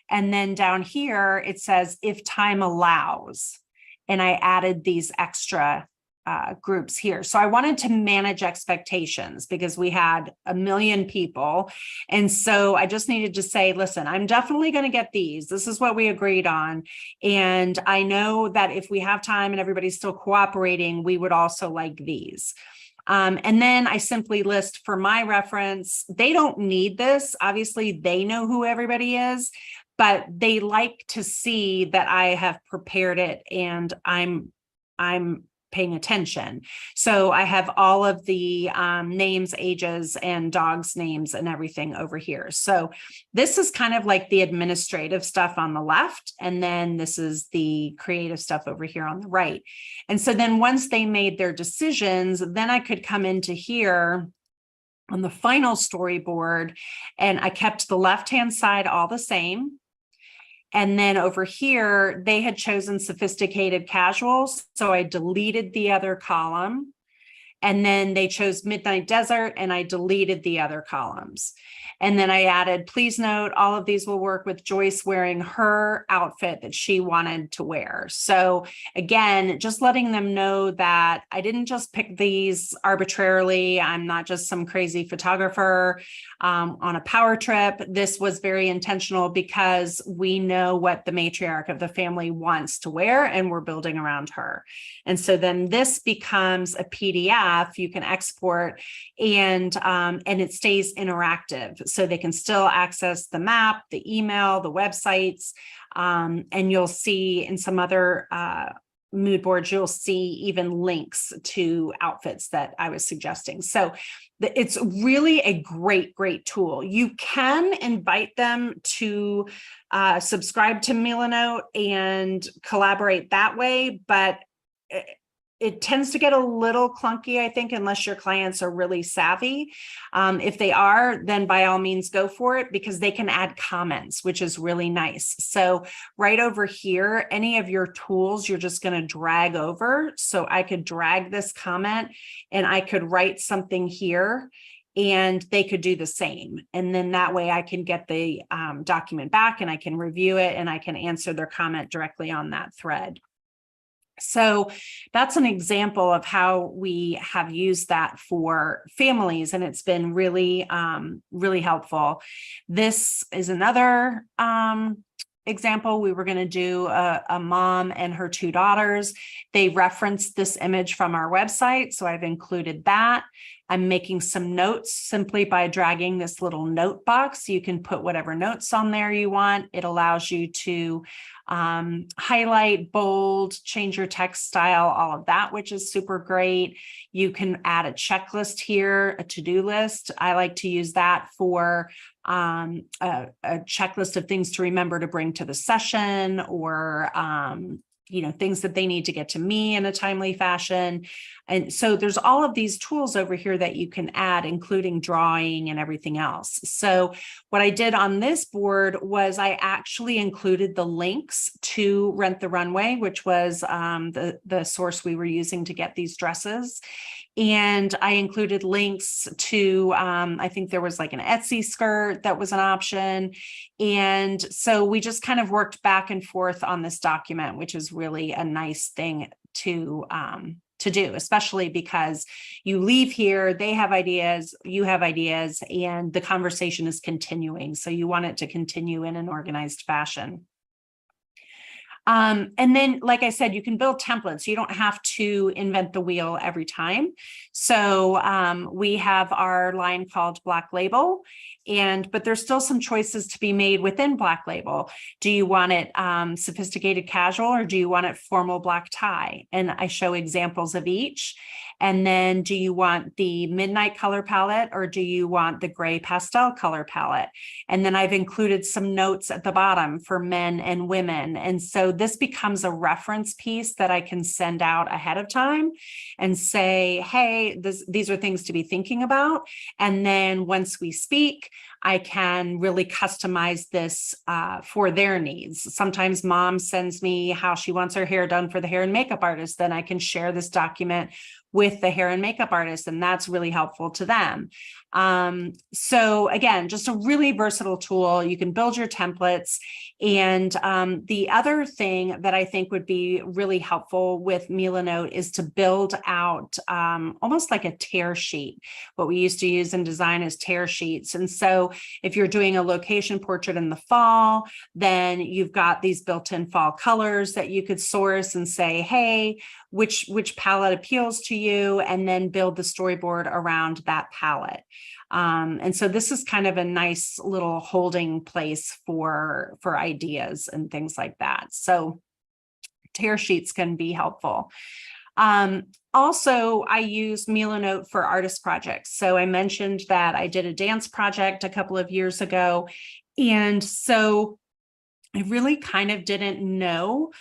And then down here, it says, if time allows. And I added these extra groups here. So I wanted to manage expectations because we had a million people. And so I just needed to say, listen, I'm definitely going to get these. This is what we agreed on. And I know that if we have time and everybody's still cooperating, we would also like these. And then I simply list for my reference. They don't need this. Obviously, they know who everybody is, but they like to see that I have prepared it and I'm paying attention. So I have all of the names, ages, and dogs' names and everything over here. So this is kind of like the administrative stuff on the left. And then this is the creative stuff over here on the right. And so then once they made their decisions, then I could come into here on the final storyboard, and I kept the left-hand side all the same. And then over here, they had chosen sophisticated casuals. So I deleted the other column. And then they chose Midnight Desert, and I deleted the other columns. And then I added, please note, all of these will work with Joyce wearing her outfit that she wanted to wear. So again, just letting them know that I didn't just pick these arbitrarily. I'm not just some crazy photographer on a power trip. This was very intentional because we know what the matriarch of the family wants to wear, and we're building around her. And so then this becomes a PDF you can export, and it stays interactive. So they can still access the map, the email, the websites, and you'll see in some other mood boards, you'll see even links to outfits that I was suggesting. So it's really a great, great tool. You can invite them to subscribe to Milanote and collaborate that way, but it tends to get a little clunky, I think, unless your clients are really savvy. If they are, then by all means go for it, because they can add comments, which is really nice. So right over here, any of your tools, you're just going to drag over. So I could drag this comment and I could write something here, and they could do the same. And then that way I can get the document back and I can review it and I can answer their comment directly on that thread. So that's an example of how we have used that for families, and it's been really, really helpful. This is another example. We were going to do a mom and her two daughters. They referenced this image from our website, so I've included that. I'm making some notes simply by dragging this little note box. You can put whatever notes on there you want. It allows you to highlight, bold, change your text style, all of that, which is super great. You can add a checklist here, a to-do list. I like to use that for a checklist of things to remember to bring to the session, or things that they need to get to me in a timely fashion. And so there's all of these tools over here that you can add, including drawing and everything else. So what I did on this board was I actually included the links to Rent the Runway, which was the source we were using to get these dresses. And I included links to, I think there was like an Etsy skirt that was an option. And so we just kind of worked back and forth on this document, which is really a nice thing to do, especially because you leave here, they have ideas, you have ideas, and the conversation is continuing. So you want it to continue in an organized fashion. And then, like I said, you can build templates. You don't have to invent the wheel every time. So we have our line called Black Label, but there's still some choices to be made within Black Label. Do you want it sophisticated casual, or do you want it formal black tie? And I show examples of each. And then, do you want the midnight color palette, or do you want the gray pastel color palette? And then I've included some notes at the bottom for men and women. And so this becomes a reference piece that I can send out ahead of time and say, hey, these are things to be thinking about. And then once we speak, I can really customize this for their needs. Sometimes mom sends me how she wants her hair done for the hair and makeup artist. Then I can share this document with the hair and makeup artist, and that's really helpful to them. So again, just a really versatile tool. You can build your templates. And the other thing that I think would be really helpful with Milanote is to build out almost like a tear sheet. What we used to use in design is tear sheets. And so if you're doing a location portrait in the fall, then you've got these built-in fall colors that you could source and say, hey, which palette appeals to you, and then build the storyboard around that palette. And so this is kind of a nice little holding place for ideas and things like that. So tear sheets can be helpful. Also, I use Milanote for artist projects. So I mentioned that I did a dance project a couple of years ago. And so I really kind of didn't know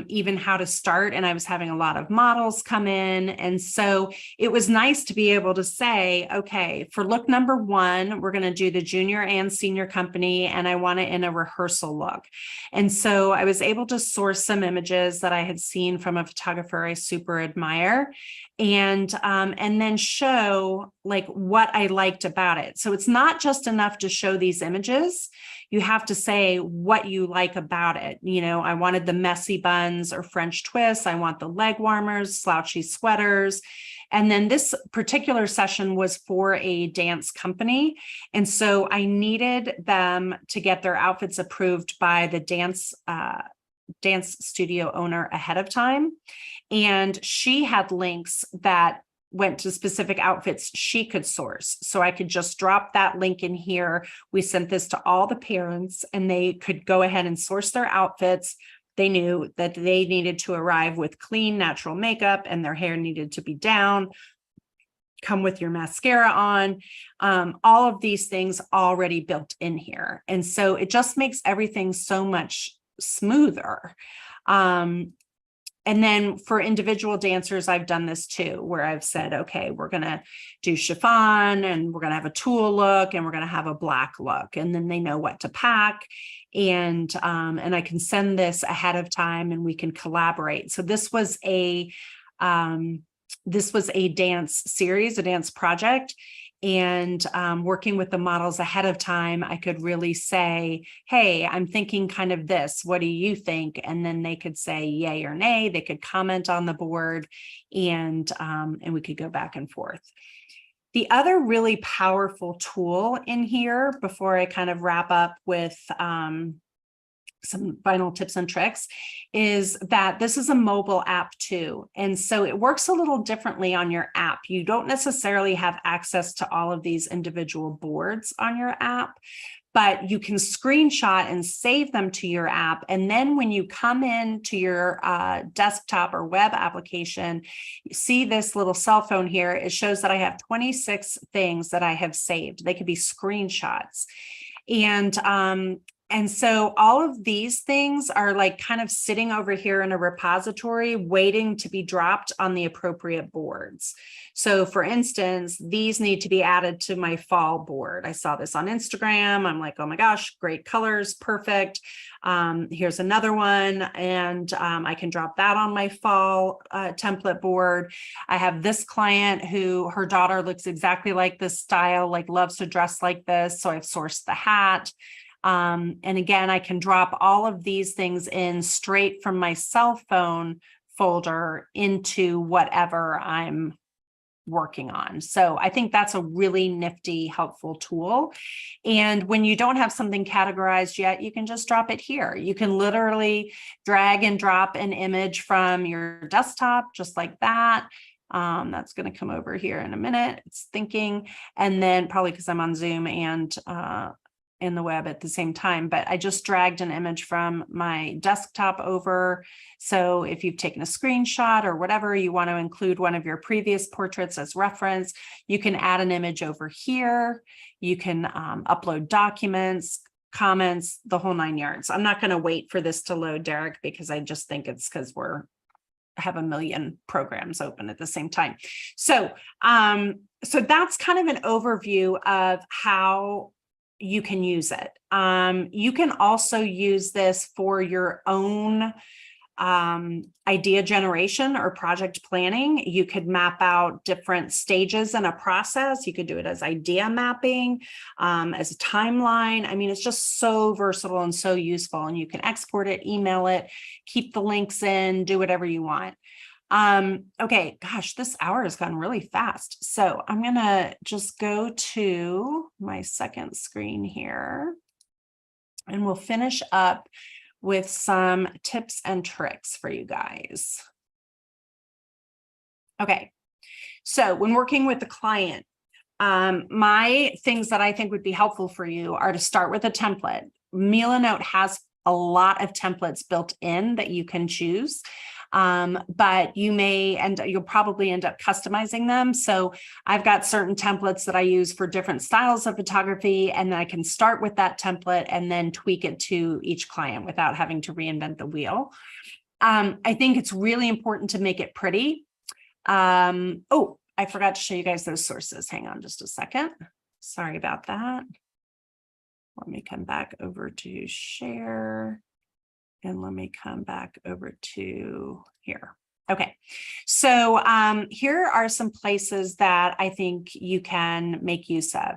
even how to start, and I was having a lot of models come in. And so it was nice to be able to say, okay, for look number one, we're going to do the junior and senior company, and I want it in a rehearsal look. And so I was able to source some images that I had seen from a photographer I super admire, and then show like what I liked about it. So it's not just enough to show these images. You have to say what you like about it. You know, I wanted the messy buns or French twists. I want the leg warmers, slouchy sweaters. And then this particular session was for a dance company. And so I needed them to get their outfits approved by the dance studio owner ahead of time. And she had links that went to specific outfits she could source. So I could just drop that link in here. We sent this to all the parents, and they could go ahead and source their outfits. They knew that they needed to arrive with clean, natural makeup, and their hair needed to be down. Come with your mascara on. All of these things already built in here. And so it just makes everything so much smoother. And then for individual dancers, I've done this too, where I've said, okay, we're going to do chiffon, and we're going to have a tulle look, and we're going to have a black look. And then they know what to pack. And I can send this ahead of time, and we can collaborate. So this was a dance series, a dance project. And working with the models ahead of time, I could really say, hey, I'm thinking kind of this. What do you think? And then they could say yay or nay. They could comment on the board, and we could go back and forth. The other really powerful tool in here, before I kind of wrap up with some final tips and tricks is that this is a mobile app too. And so it works a little differently on your app. You don't necessarily have access to all of these individual boards on your app, but you can screenshot and save them to your app. And then when you come in to your desktop or web application, you see this little cell phone here. It shows that I have 26 things that I have saved. They could be screenshots. And so all of these things are like kind of sitting over here in a repository waiting to be dropped on the appropriate boards. So for instance, these need to be added to my fall board. I saw this on Instagram. I'm like, oh my gosh, great colors, perfect. Here's another one, and I can drop that on my fall template board. I have this client who her daughter looks exactly like this style, like loves to dress like this. So I've sourced the hat. And again, I can drop all of these things in straight from my cell phone folder into whatever I'm working on. So I think that's a really nifty, helpful tool. And when you don't have something categorized yet, you can just drop it here. You can literally drag and drop an image from your desktop, just like that. That's going to come over here in a minute. It's thinking, and then probably because I'm on Zoom and in the web at the same time, but I just dragged an image from my desktop over. So if you've taken a screenshot or whatever, you want to include one of your previous portraits as reference, you can add an image over here. You can upload documents, comments, the whole 9 yards. I'm not going to wait for this to load, Derek, because I just think it's because have a million programs open at the same time. So, so that's kind of an overview of how you can use it. You can also use this for your own idea generation or project planning. You could map out different stages in a process. You could do it as idea mapping, as a timeline. I mean, it's just so versatile and so useful, and you can export it, email it, keep the links in, do whatever you want. Okay, gosh, this hour has gone really fast. So I'm going to just go to my second screen here, and we'll finish up with some tips and tricks for you guys. Okay, so when working with the client, my things that I think would be helpful for you are to start with a template. Milanote has a lot of templates built in that you can choose. But you'll probably end up customizing them. So I've got certain templates that I use for different styles of photography, and I can start with that template and then tweak it to each client without having to reinvent the wheel. I think it's really important to make it pretty. Oh, I forgot to show you guys those sources. Hang on just a second. Sorry about that. Let me come back over to share. And let me come back over to here. Okay, so here are some places that I think you can make use of.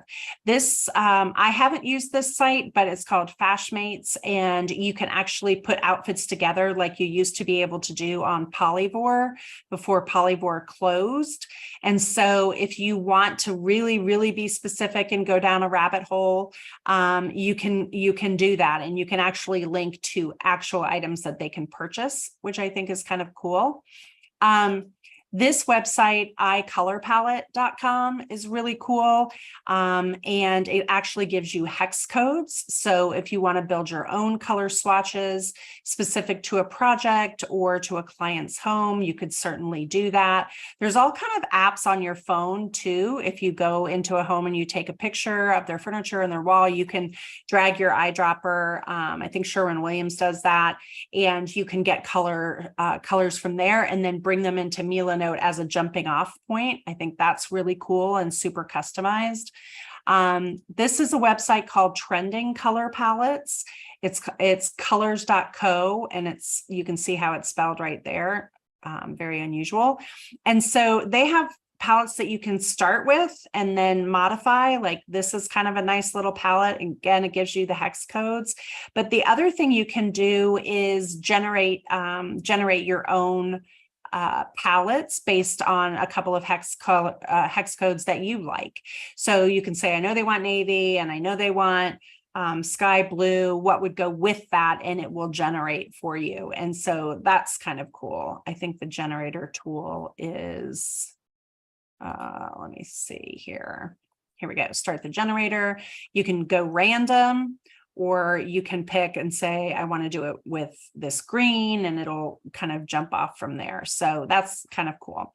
This, I haven't used this site, but it's called Fashmates, and you can actually put outfits together like you used to be able to do on Polyvore before Polyvore closed. And so if you want to really, really be specific and go down a rabbit hole, you can do that, and you can actually link to actual items that they can purchase, which I think is kind of cool. This website, icolorpalette.com, is really cool. And it actually gives you hex codes. So if you want to build your own color swatches specific to a project or to a client's home, you could certainly do that. There's all kind of apps on your phone too. If you go into a home and you take a picture of their furniture and their wall, you can drag your eyedropper. I think Sherwin-Williams does that, and you can get colors from there and then bring them into Milanote as a jumping off point. I think that's really cool and super customized. This is a website called Trending Color Palettes. It's colors.co, and you can see how it's spelled right there. Very unusual. And so they have palettes that you can start with and then modify. Like this is kind of a nice little palette. Again, it gives you the hex codes. But the other thing you can do is generate your own palettes based on a couple of hex codes that you like. So you can say, I know they want navy, and I know they want sky blue, what would go with that, and it will generate for you. And so that's kind of cool. I think the generator tool is, let me see here. Here we go. Start the generator. You can go random, or you can pick and say, I want to do it with this green, and it'll kind of jump off from there. So that's kind of cool.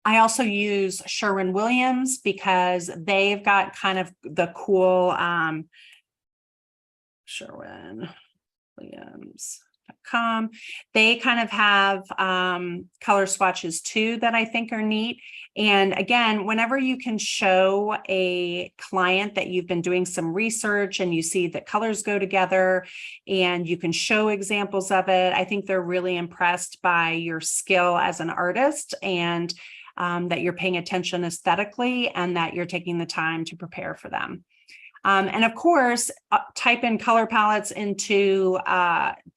I also use Sherwin-Williams because they've got kind of the cool Sherwin-Williams.com. They kind of have color swatches too that I think are neat. And again, whenever you can show a client that you've been doing some research and you see that colors go together and you can show examples of it, I think they're really impressed by your skill as an artist, and that you're paying attention aesthetically, and that you're taking the time to prepare for them. And of course, type in color palettes into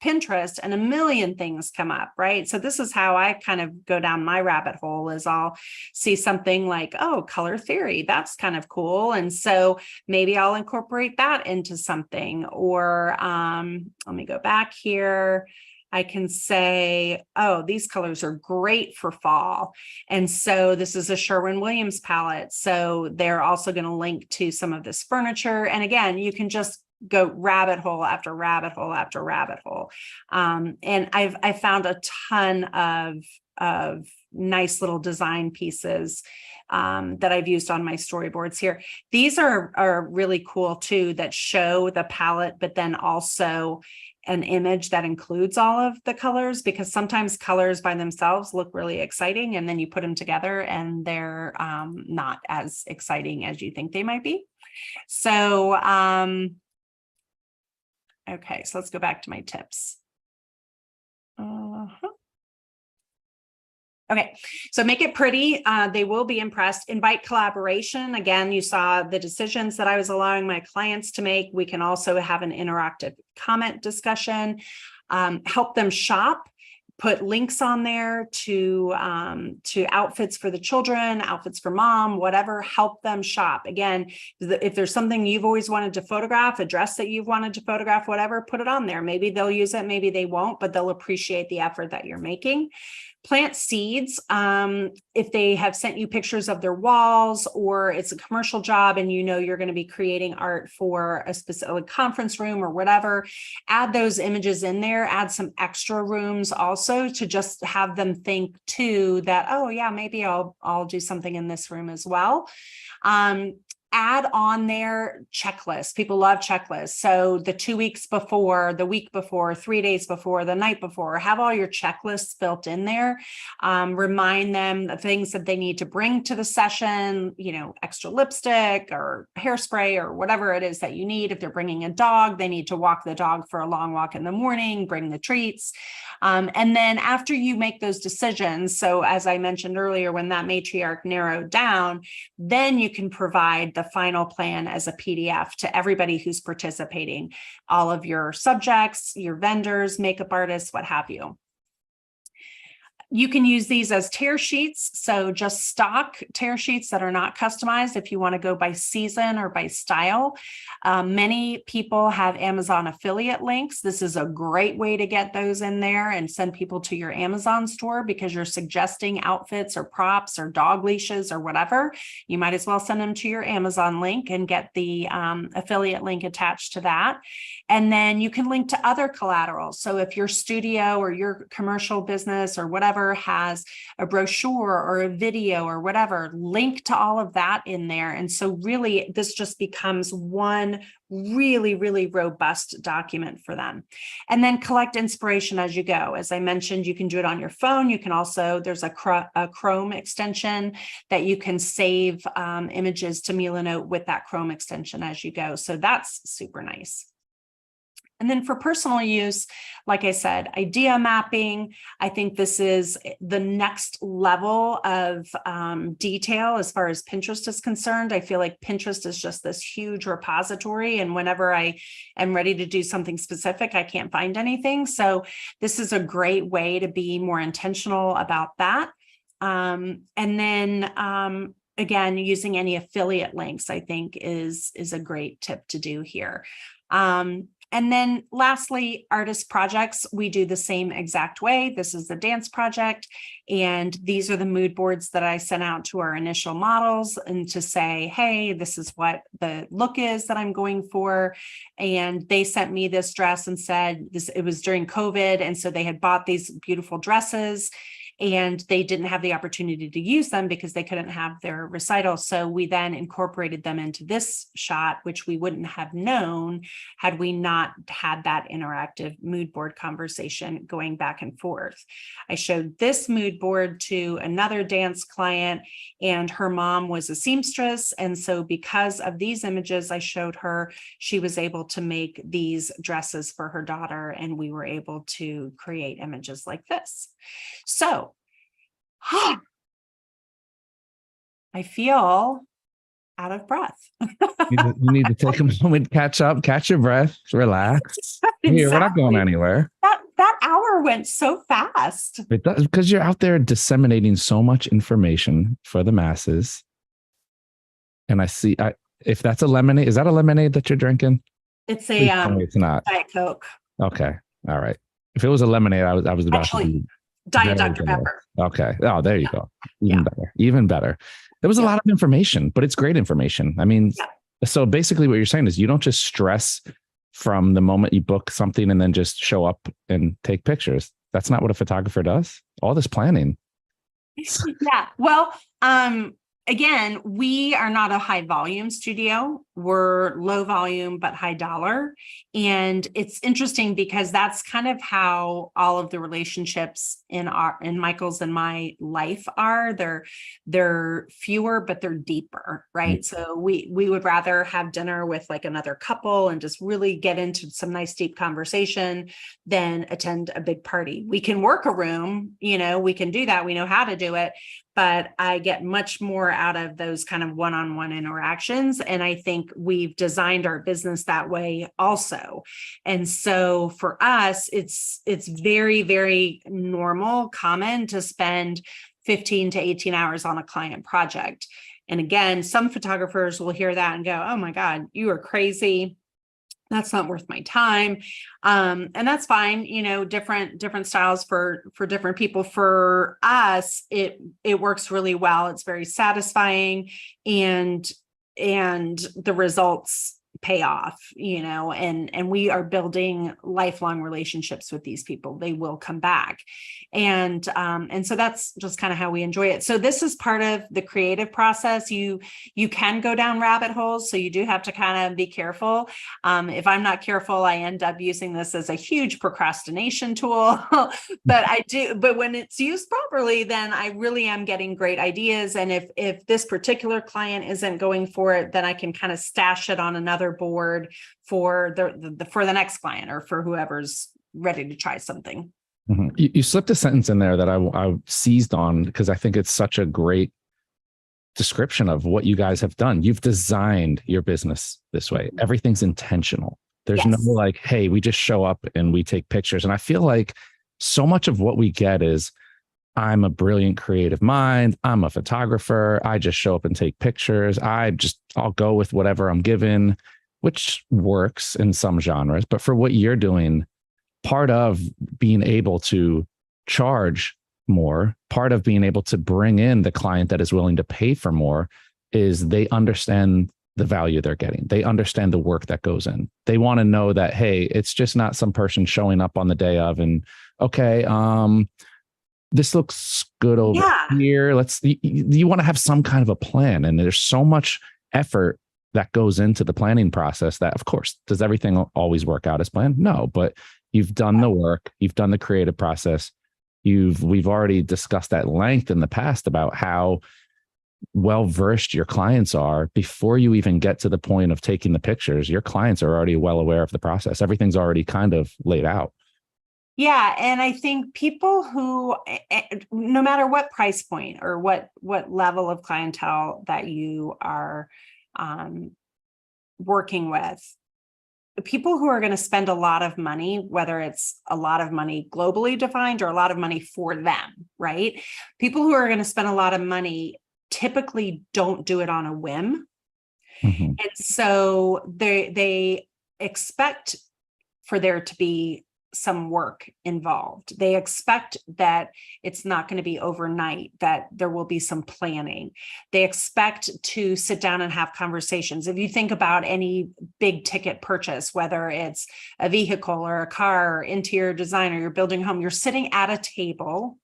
Pinterest and a million things come up, right? So this is how I kind of go down my rabbit hole, is I'll see something like, oh, color theory, that's kind of cool. And so maybe I'll incorporate that into something. Or let me go back here. I can say, oh, these colors are great for fall. And so this is a Sherwin-Williams palette. So they're also going to link to some of this furniture. And again, you can just go rabbit hole after rabbit hole after rabbit hole. And I found a ton of nice little design pieces that I've used on my storyboards here. These are really cool too, that show the palette, but then also an image that includes all of the colors, because sometimes colors by themselves look really exciting, and then you put them together and they're not as exciting as you think they might be. So, okay, so let's go back to my tips. Okay, so make it pretty. They will be impressed. Invite collaboration. Again, you saw the decisions that I was allowing my clients to make. We can also have an interactive comment discussion. Help them shop. Put links on there to outfits for the children, outfits for mom, whatever. Help them shop. Again, if there's something you've always wanted to photograph, a dress that you've wanted to photograph, whatever, put it on there. Maybe they'll use it, maybe they won't, but they'll appreciate the effort that you're making. Plant seeds. If they have sent you pictures of their walls, or it's a commercial job and you know you're going to be creating art for a specific conference room or whatever, add those images in there. Add some extra rooms also, to just have them think too that, oh yeah, maybe I'll do something in this room as well. Add on their checklist. People love checklists. So the 2 weeks before, the week before, 3 days before, the night before, have all your checklists built in there. Remind them the things that they need to bring to the session, you know, extra lipstick or hairspray or whatever it is that you need. If they're bringing a dog, they need to walk the dog for a long walk in the morning, bring the treats. And then after you make those decisions, so as I mentioned earlier, when that matriarch narrowed down, then you can provide the final plan as a PDF to everybody who's participating, all of your subjects, your vendors, makeup artists, what have you. You can use these as tear sheets. So just stock tear sheets that are not customized if you want to go by season or by style. Many people have Amazon affiliate links. This is a great way to get those in there and send people to your Amazon store, because you're suggesting outfits or props or dog leashes or whatever. You might as well send them to your Amazon link and get the affiliate link attached to that. And then you can link to other collateral. So if your studio or your commercial business or whatever has a brochure or a video or whatever, link to all of that in there. And so really, this just becomes one really, really robust document for them. And then collect inspiration as you go. As I mentioned, you can do it on your phone. You can also, there's a Chrome extension that you can save images to Milanote with that Chrome extension as you go. So that's super nice. And then for personal use, like I said, idea mapping. I think this is the next level of detail as far as Pinterest is concerned. I feel like Pinterest is just this huge repository, and whenever I am ready to do something specific, I can't find anything. So this is a great way to be more intentional about that. And then again, using any affiliate links, I think is a great tip to do here. And then lastly, artist projects, we do the same exact way. This is the dance project. And these are the mood boards that I sent out to our initial models and to say, hey, this is what the look is that I'm going for. And they sent me this dress and said this, it was during COVID. And so they had bought these beautiful dresses and they didn't have the opportunity to use them because they couldn't have their recital. So we then incorporated them into this shot, which we wouldn't have known had we not had that interactive mood board conversation going back and forth. I showed this mood board to another dance client, and her mom was a seamstress. And so because of these images I showed her, she was able to make these dresses for her daughter, and we were able to create images like this. So I feel out of breath. You need to take a moment, catch up, catch your breath, relax. Exactly. We're not going anywhere. That hour went so fast. It does, because you're out there disseminating so much information for the masses. And I see, if that's a lemonade, is that a lemonade that you're drinking? It's it's not. Diet Coke. Okay. All right. If it was a lemonade, I was about to be Diet Dr. Pepper. Okay. Oh, there you go. Even better. Even better. There was a lot of information, but it's great information. I mean, so basically what you're saying is you don't just stress from the moment you book something and then just show up and take pictures. That's not what a photographer does. All this planning. Yeah. Well, again, we are not a high volume studio. We're low volume, but high dollar. And it's interesting because that's kind of how all of the relationships in Michael's and my life are. They're fewer, but they're deeper, right? Mm-hmm. So we would rather have dinner with like another couple and just really get into some nice deep conversation than attend a big party. We can work a room, we can do that. We know how to do it. But I get much more out of those kind of one-on-one interactions. And I think we've designed our business that way also. And so for us, it's very, very normal, common to spend 15 to 18 hours on a client project. And again, some photographers will hear that and go, oh my God, you are crazy. That's not worth my time. And that's fine. Different styles for different people. For us, it works really well. It's very satisfying, and the results pay off, and we are building lifelong relationships with these people. They will come back. And so that's just kind of how we enjoy it. So this is part of the creative process. You can go down rabbit holes. So you do have to kind of be careful. If I'm not careful, I end up using this as a huge procrastination tool, but when it's used properly, then I really am getting great ideas. And if this particular client isn't going for it, then I can kind of stash it on another board for the next client or for whoever's ready to try something. Mm-hmm. You slipped a sentence in there that I seized on because I think it's such a great description of what you guys have done. You've designed your business this way. Everything's intentional. There's no like, hey, we just show up and we take pictures. And I feel like so much of what we get is, I'm a brilliant creative mind. I'm a photographer. I just show up and take pictures. I'll go with whatever I'm given, which works in some genres. But for what you're doing, part of being able to charge more, part of being able to bring in the client that is willing to pay for more is they understand the value they're getting. They understand the work that goes in. They want to know that, hey, it's just not some person showing up on the day of and, okay, this looks good over here. You want to have some kind of a plan. And there's so much effort that goes into the planning process that, of course, does everything always work out as planned? No, but you've done the work. You've done the creative process. We've already discussed at length in the past about how well-versed your clients are before you even get to the point of taking the pictures. Your clients are already well aware of the process. Everything's already kind of laid out. Yeah. And I think people who, no matter what price point or what level of clientele that you are working with, people who are going to spend a lot of money, whether it's a lot of money globally defined or a lot of money for them, right? People who are going to spend a lot of money typically don't do it on a whim. Mhm. And so they expect for there to be some work involved. They expect that it's not going to be overnight, that there will be some planning. They expect to sit down and have conversations. If you think about any big ticket purchase, whether it's a vehicle or a car, or interior design, or you're building a home, you're sitting at a table,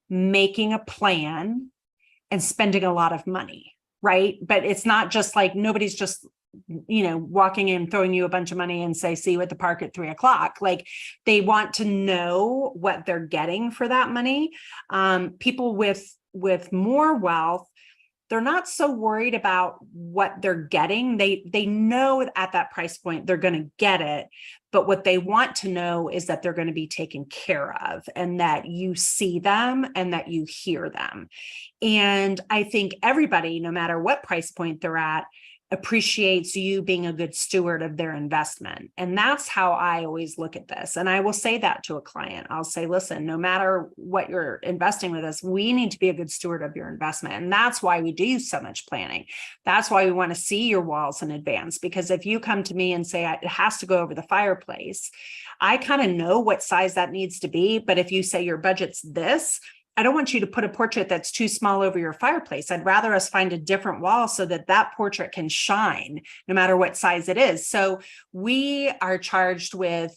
making a plan and spending a lot of money, right? But it's not just like nobody's just walking in, throwing you a bunch of money and say, see you at the park at 3 o'clock. Like, they want to know what they're getting for that money. People with more wealth, they're not so worried about what they're getting. They know at that price point, they're going to get it. But what they want to know is that they're going to be taken care of, and that you see them and that you hear them. And I think everybody, no matter what price point they're at, appreciates you being a good steward of their investment. And that's how I always look at this. And I will say that to a client. I'll say, listen, no matter what you're investing with us, we need to be a good steward of your investment. And that's why we do so much planning. That's why we want to see your walls in advance. Because if you come to me and say it has to go over the fireplace, I kind of know what size that needs to be. But if you say your budget's this, I don't want you to put a portrait that's too small over your fireplace. I'd rather us find a different wall so that that portrait can shine no matter what size it is. So we are charged with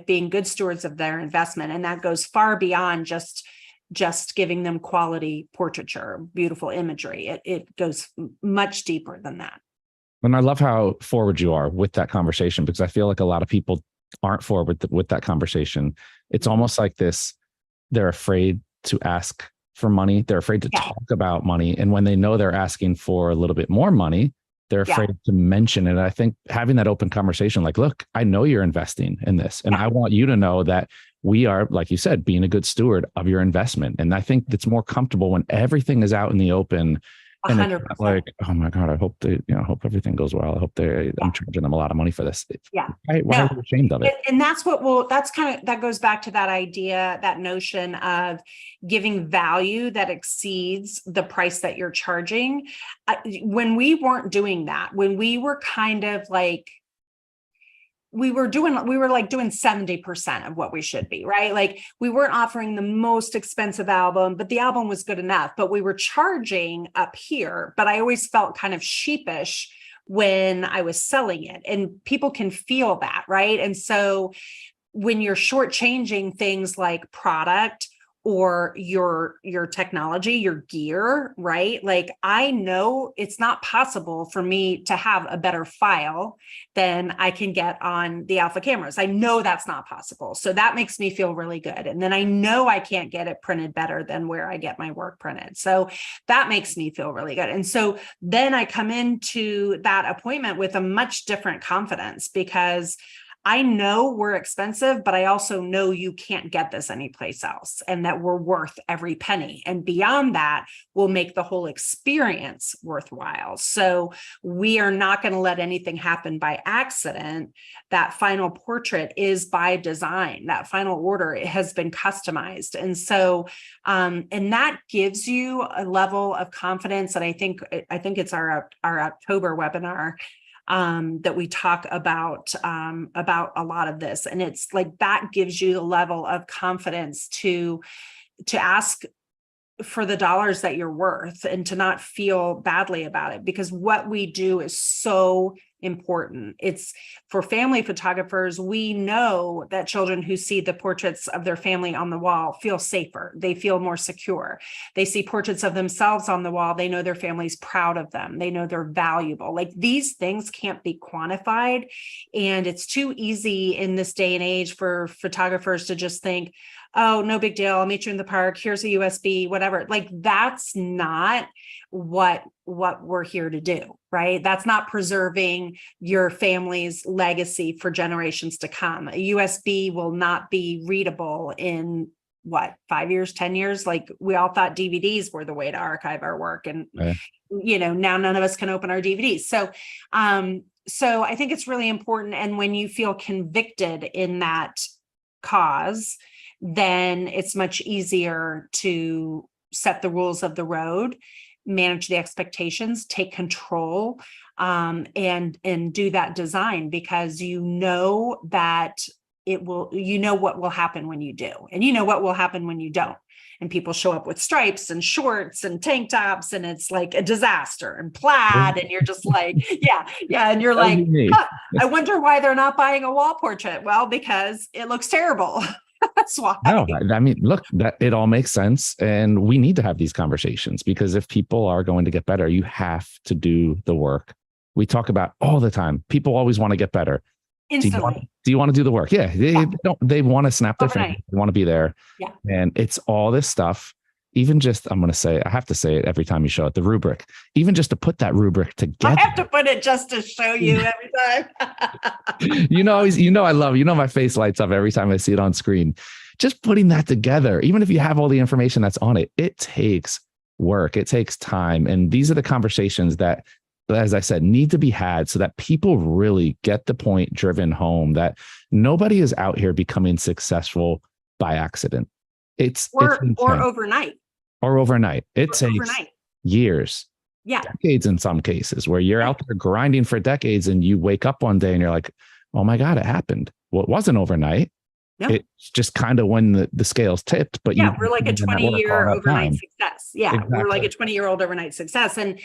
being good stewards of their investment. And that goes far beyond just giving them quality portraiture, beautiful imagery. It goes much deeper than that. And I love how forward you are with that conversation, because I feel like a lot of people aren't forward with that conversation. It's almost like this, they're afraid to ask for money. They're afraid to talk about money. And when they know they're asking for a little bit more money, they're afraid to mention it. And I think having that open conversation, like, look, I know you're investing in this, and I want you to know that we are, like you said, being a good steward of your investment. And I think it's more comfortable when everything is out in the open. And 100%. it's not like, oh my God, I hope hope everything goes well. I hope I'm charging them a lot of money for this. Why are you ashamed of it? And that's that goes back to that idea, that notion of giving value that exceeds the price that you're charging. When we weren't doing that, when we were kind of like, we were doing 70% of what we should be, right? Like, we weren't offering the most expensive album, but the album was good enough, but we were charging up here. But I always felt kind of sheepish when I was selling it, and people can feel that, right? And so when you're shortchanging things like product or your technology, your gear, right? Like, I know it's not possible for me to have a better file than I can get on the Alpha cameras. I know that's not possible. So that makes me feel really good. And then I know I can't get it printed better than where I get my work printed. So that makes me feel really good. And so then I come into that appointment with a much different confidence, because I know we're expensive, but I also know you can't get this anyplace else, and that we're worth every penny. And beyond that, we'll make the whole experience worthwhile. So we are not going to let anything happen by accident. That final portrait is by design. That final order, it has been customized. And so, and that gives you a level of confidence. And I think it's our October webinar that we talk about a lot of this. And it's like, that gives you the level of confidence to ask for the dollars that you're worth, and to not feel badly about it, because what we do is so important. It's for family photographers. We know that children who see the portraits of their family on the wall feel safer. They feel more secure. They see portraits of themselves on the wall. They know their family's proud of them. They know they're valuable. Like, these things can't be quantified. And it's too easy in this day and age for photographers to just think, oh, no big deal, I'll meet you in the park, here's a USB, whatever. Like, that's not what we're here to do, right? That's not preserving your family's legacy for generations to come. A USB will not be readable in 5 years, 10 years? Like, we all thought DVDs were the way to archive our work. And, now none of us can open our DVDs. So I think it's really important. And when you feel convicted in that cause, then it's much easier to set the rules of the road manage the expectations, take control, and do that design, because you know that what will happen when you do, and you know what will happen when you don't. And people show up with stripes and shorts and tank tops, and it's like a disaster, and plaid. And you're just like, yeah. And you're like, huh, I wonder why they're not buying a wall portrait. Well, because it looks terrible. That's why. No, I mean, look, that it all makes sense. And we need to have these conversations, because if people are going to get better, you have to do the work. We talk about all the time. People always want to get better. Instantly. Do you want to do the work? Yeah. They want to snap their fingers. They want to be there. Yeah. And it's all this stuff. Even just, I have to say it every time you show it, the rubric, even just to put that rubric together. I have to put it just to show you every time. My face lights up every time I see it on screen. Just putting that together, even if you have all the information that's on it, it takes work. It takes time. And these are the conversations that, as I said, need to be had so that people really get the point driven home that nobody is out here becoming successful by accident. It's overnight. Or overnight. It takes years. Yeah. Decades in some cases, where you're out there grinding for decades and you wake up one day and you're like, oh my God, it happened. Well, it wasn't overnight. No. It's just kind of when the scales tipped, but we're like a 20-year overnight success. Yeah. Exactly. We're like a 20-year-old overnight success. And,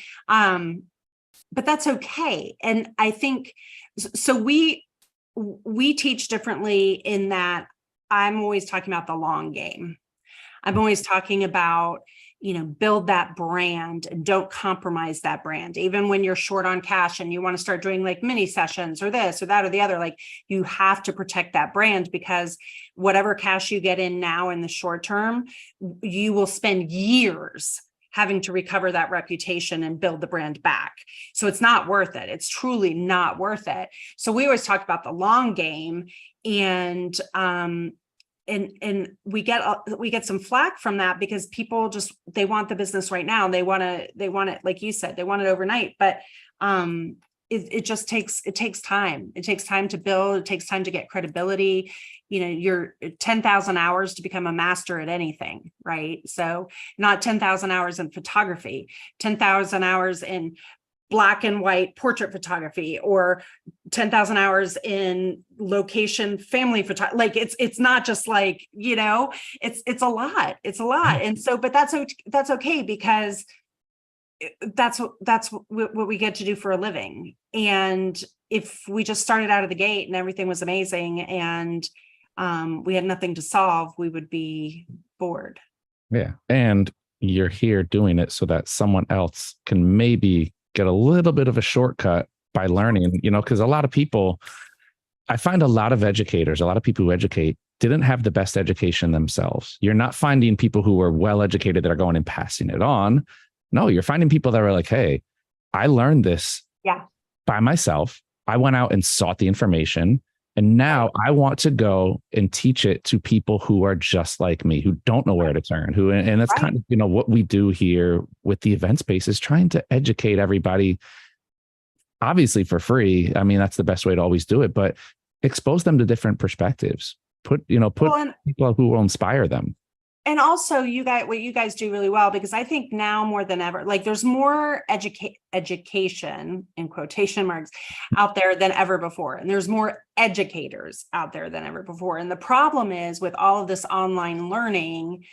but that's okay. And I think, so we teach differently in that I'm always talking about the long game. I'm always talking about, build that brand and don't compromise that brand. Even when you're short on cash and you want to start doing like mini sessions or this or that or the other, like you have to protect that brand, because whatever cash you get in now in the short term, you will spend years having to recover that reputation and build the brand back. So it's not worth it. It's truly not worth it. So we always talk about the long game, and we get some flack from that, because people they want the business right now. They want it, like you said, they want it overnight, but it takes time. It takes time to build. It takes time to get credibility. You're 10,000 hours to become a master at anything, right? So not 10,000 hours in photography, 10,000 hours in black and white portrait photography, or 10,000 hours in location family photography. Like it's not just like, it's a lot. It's a lot. And so, but that's okay, because that's what we get to do for a living. And if we just started out of the gate and everything was amazing and we had nothing to solve, we would be bored. Yeah. And you're here doing it so that someone else can maybe get a little bit of a shortcut by learning, because a lot of people, I find a lot of educators, a lot of people who educate didn't have the best education themselves. You're not finding people who are well educated that are going and passing it on. No, you're finding people that are like, hey, I learned this by myself. I went out and sought the information. And now I want to go and teach it to people who are just like me, who don't know where to turn, and that's kind of, what we do here with the event space, is trying to educate everybody, obviously for free. I mean, that's the best way to always do it, but expose them to different perspectives, put people who will inspire them. And also what you guys do really well, because I think now more than ever, like there's more education in quotation marks out there than ever before. And there's more educators out there than ever before. And the problem is, with all of this online learning,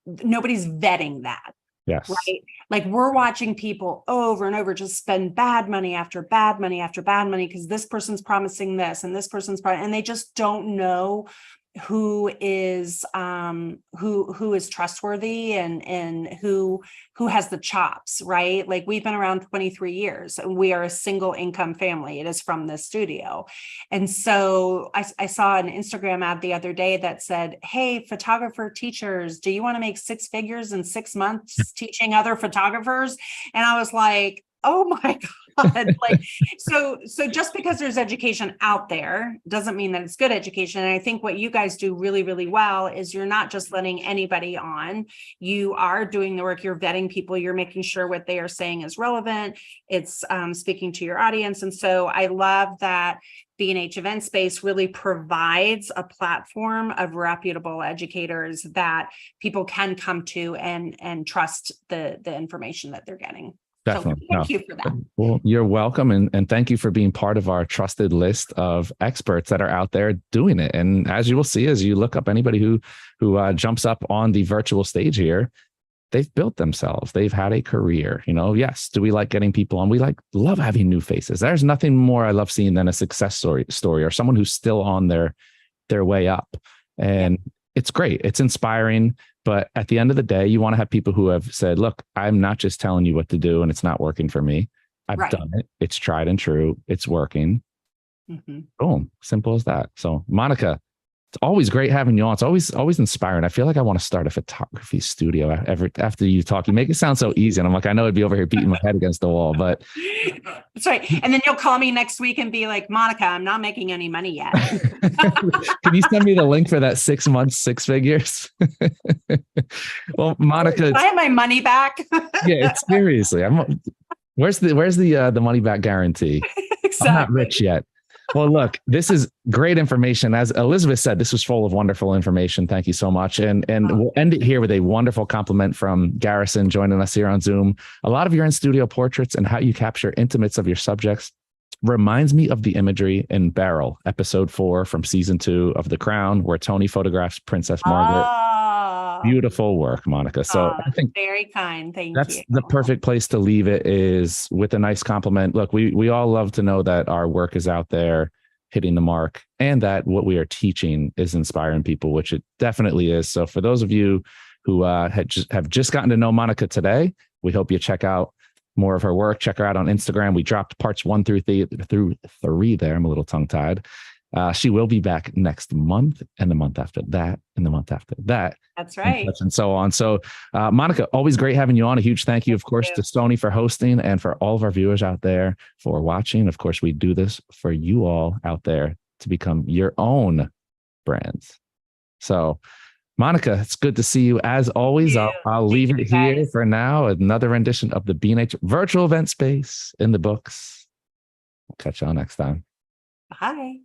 nobody's vetting that. Yes. Right. Like we're watching people over and over just spend bad money after bad money after bad money, because this person's promising this and this person's and they just don't know who is trustworthy and who has the chops, right? Like we've been around 23 years and we are a single income family. It is from this studio. And so I saw an Instagram ad the other day that said, hey, photographer teachers, do you want to make 6 figures in 6 months teaching other photographers? And I was like, oh my God. Like, so just because there's education out there doesn't mean that it's good education. And I think what you guys do really, really well is you're not just letting anybody on. You are doing the work, you're vetting people, you're making sure what they are saying is relevant. It's speaking to your audience. And so I love that B&H Event Space really provides a platform of reputable educators that people can come to and trust the information that they're getting. Definitely. So thank you for that. Well, you're welcome. And thank you for being part of our trusted list of experts that are out there doing it. And as you will see, as you look up anybody who jumps up on the virtual stage here, they've built themselves. They've had a career. Yes. Do we like getting people on? We love having new faces. There's nothing more I love seeing than a success story or someone who's still on their way up. And it's great. It's inspiring. But at the end of the day, you want to have people who have said, look, I'm not just telling you what to do and it's not working for me. I've done it. It's tried and true. It's working. Boom. Simple as that. So Monica, it's always great having you on. It's always inspiring. I feel like I want to start a photography studio after you talk. You make it sound so easy. And I'm like, I know I'd be over here beating my head against the wall, but that's right. And then you'll call me next week and be like, Monica, I'm not making any money yet. Can you send me the link for that 6 months, 6 figures? Well, Monica, I have my money back. Yeah, seriously. Where's the money back guarantee? Exactly. I'm not rich yet. Well, look, this is great information. As Elizabeth said, this was full of wonderful information. Thank you so much. And we'll end it here with a wonderful compliment from Garrison joining us here on Zoom. A lot of your in-studio portraits and how you capture intimates of your subjects reminds me of the imagery in Beryl, episode 4 from season 2 of The Crown, where Tony photographs Princess Margaret. Beautiful work, Monica. So I think very kind. Thank you. That's the perfect place to leave it, is with a nice compliment. Look, we all love to know that our work is out there hitting the mark and that what we are teaching is inspiring people, which it definitely is. So for those of you who have just gotten to know Monica today, we hope you check out more of her work. Check her out on Instagram. We dropped parts 1 through 3 there. I'm a little tongue tied. She will be back next month and the month after that and the month after that. That's right. And so on. So Monica, always great having you on. A huge thank you, of course, to Sony for hosting and for all of our viewers out there for watching. Of course, we do this for you all out there to become your own brands. So Monica, it's good to see you as always. I'll leave it here for now. Another rendition of the B&H virtual event space in the books. We'll catch y'all next time. Bye.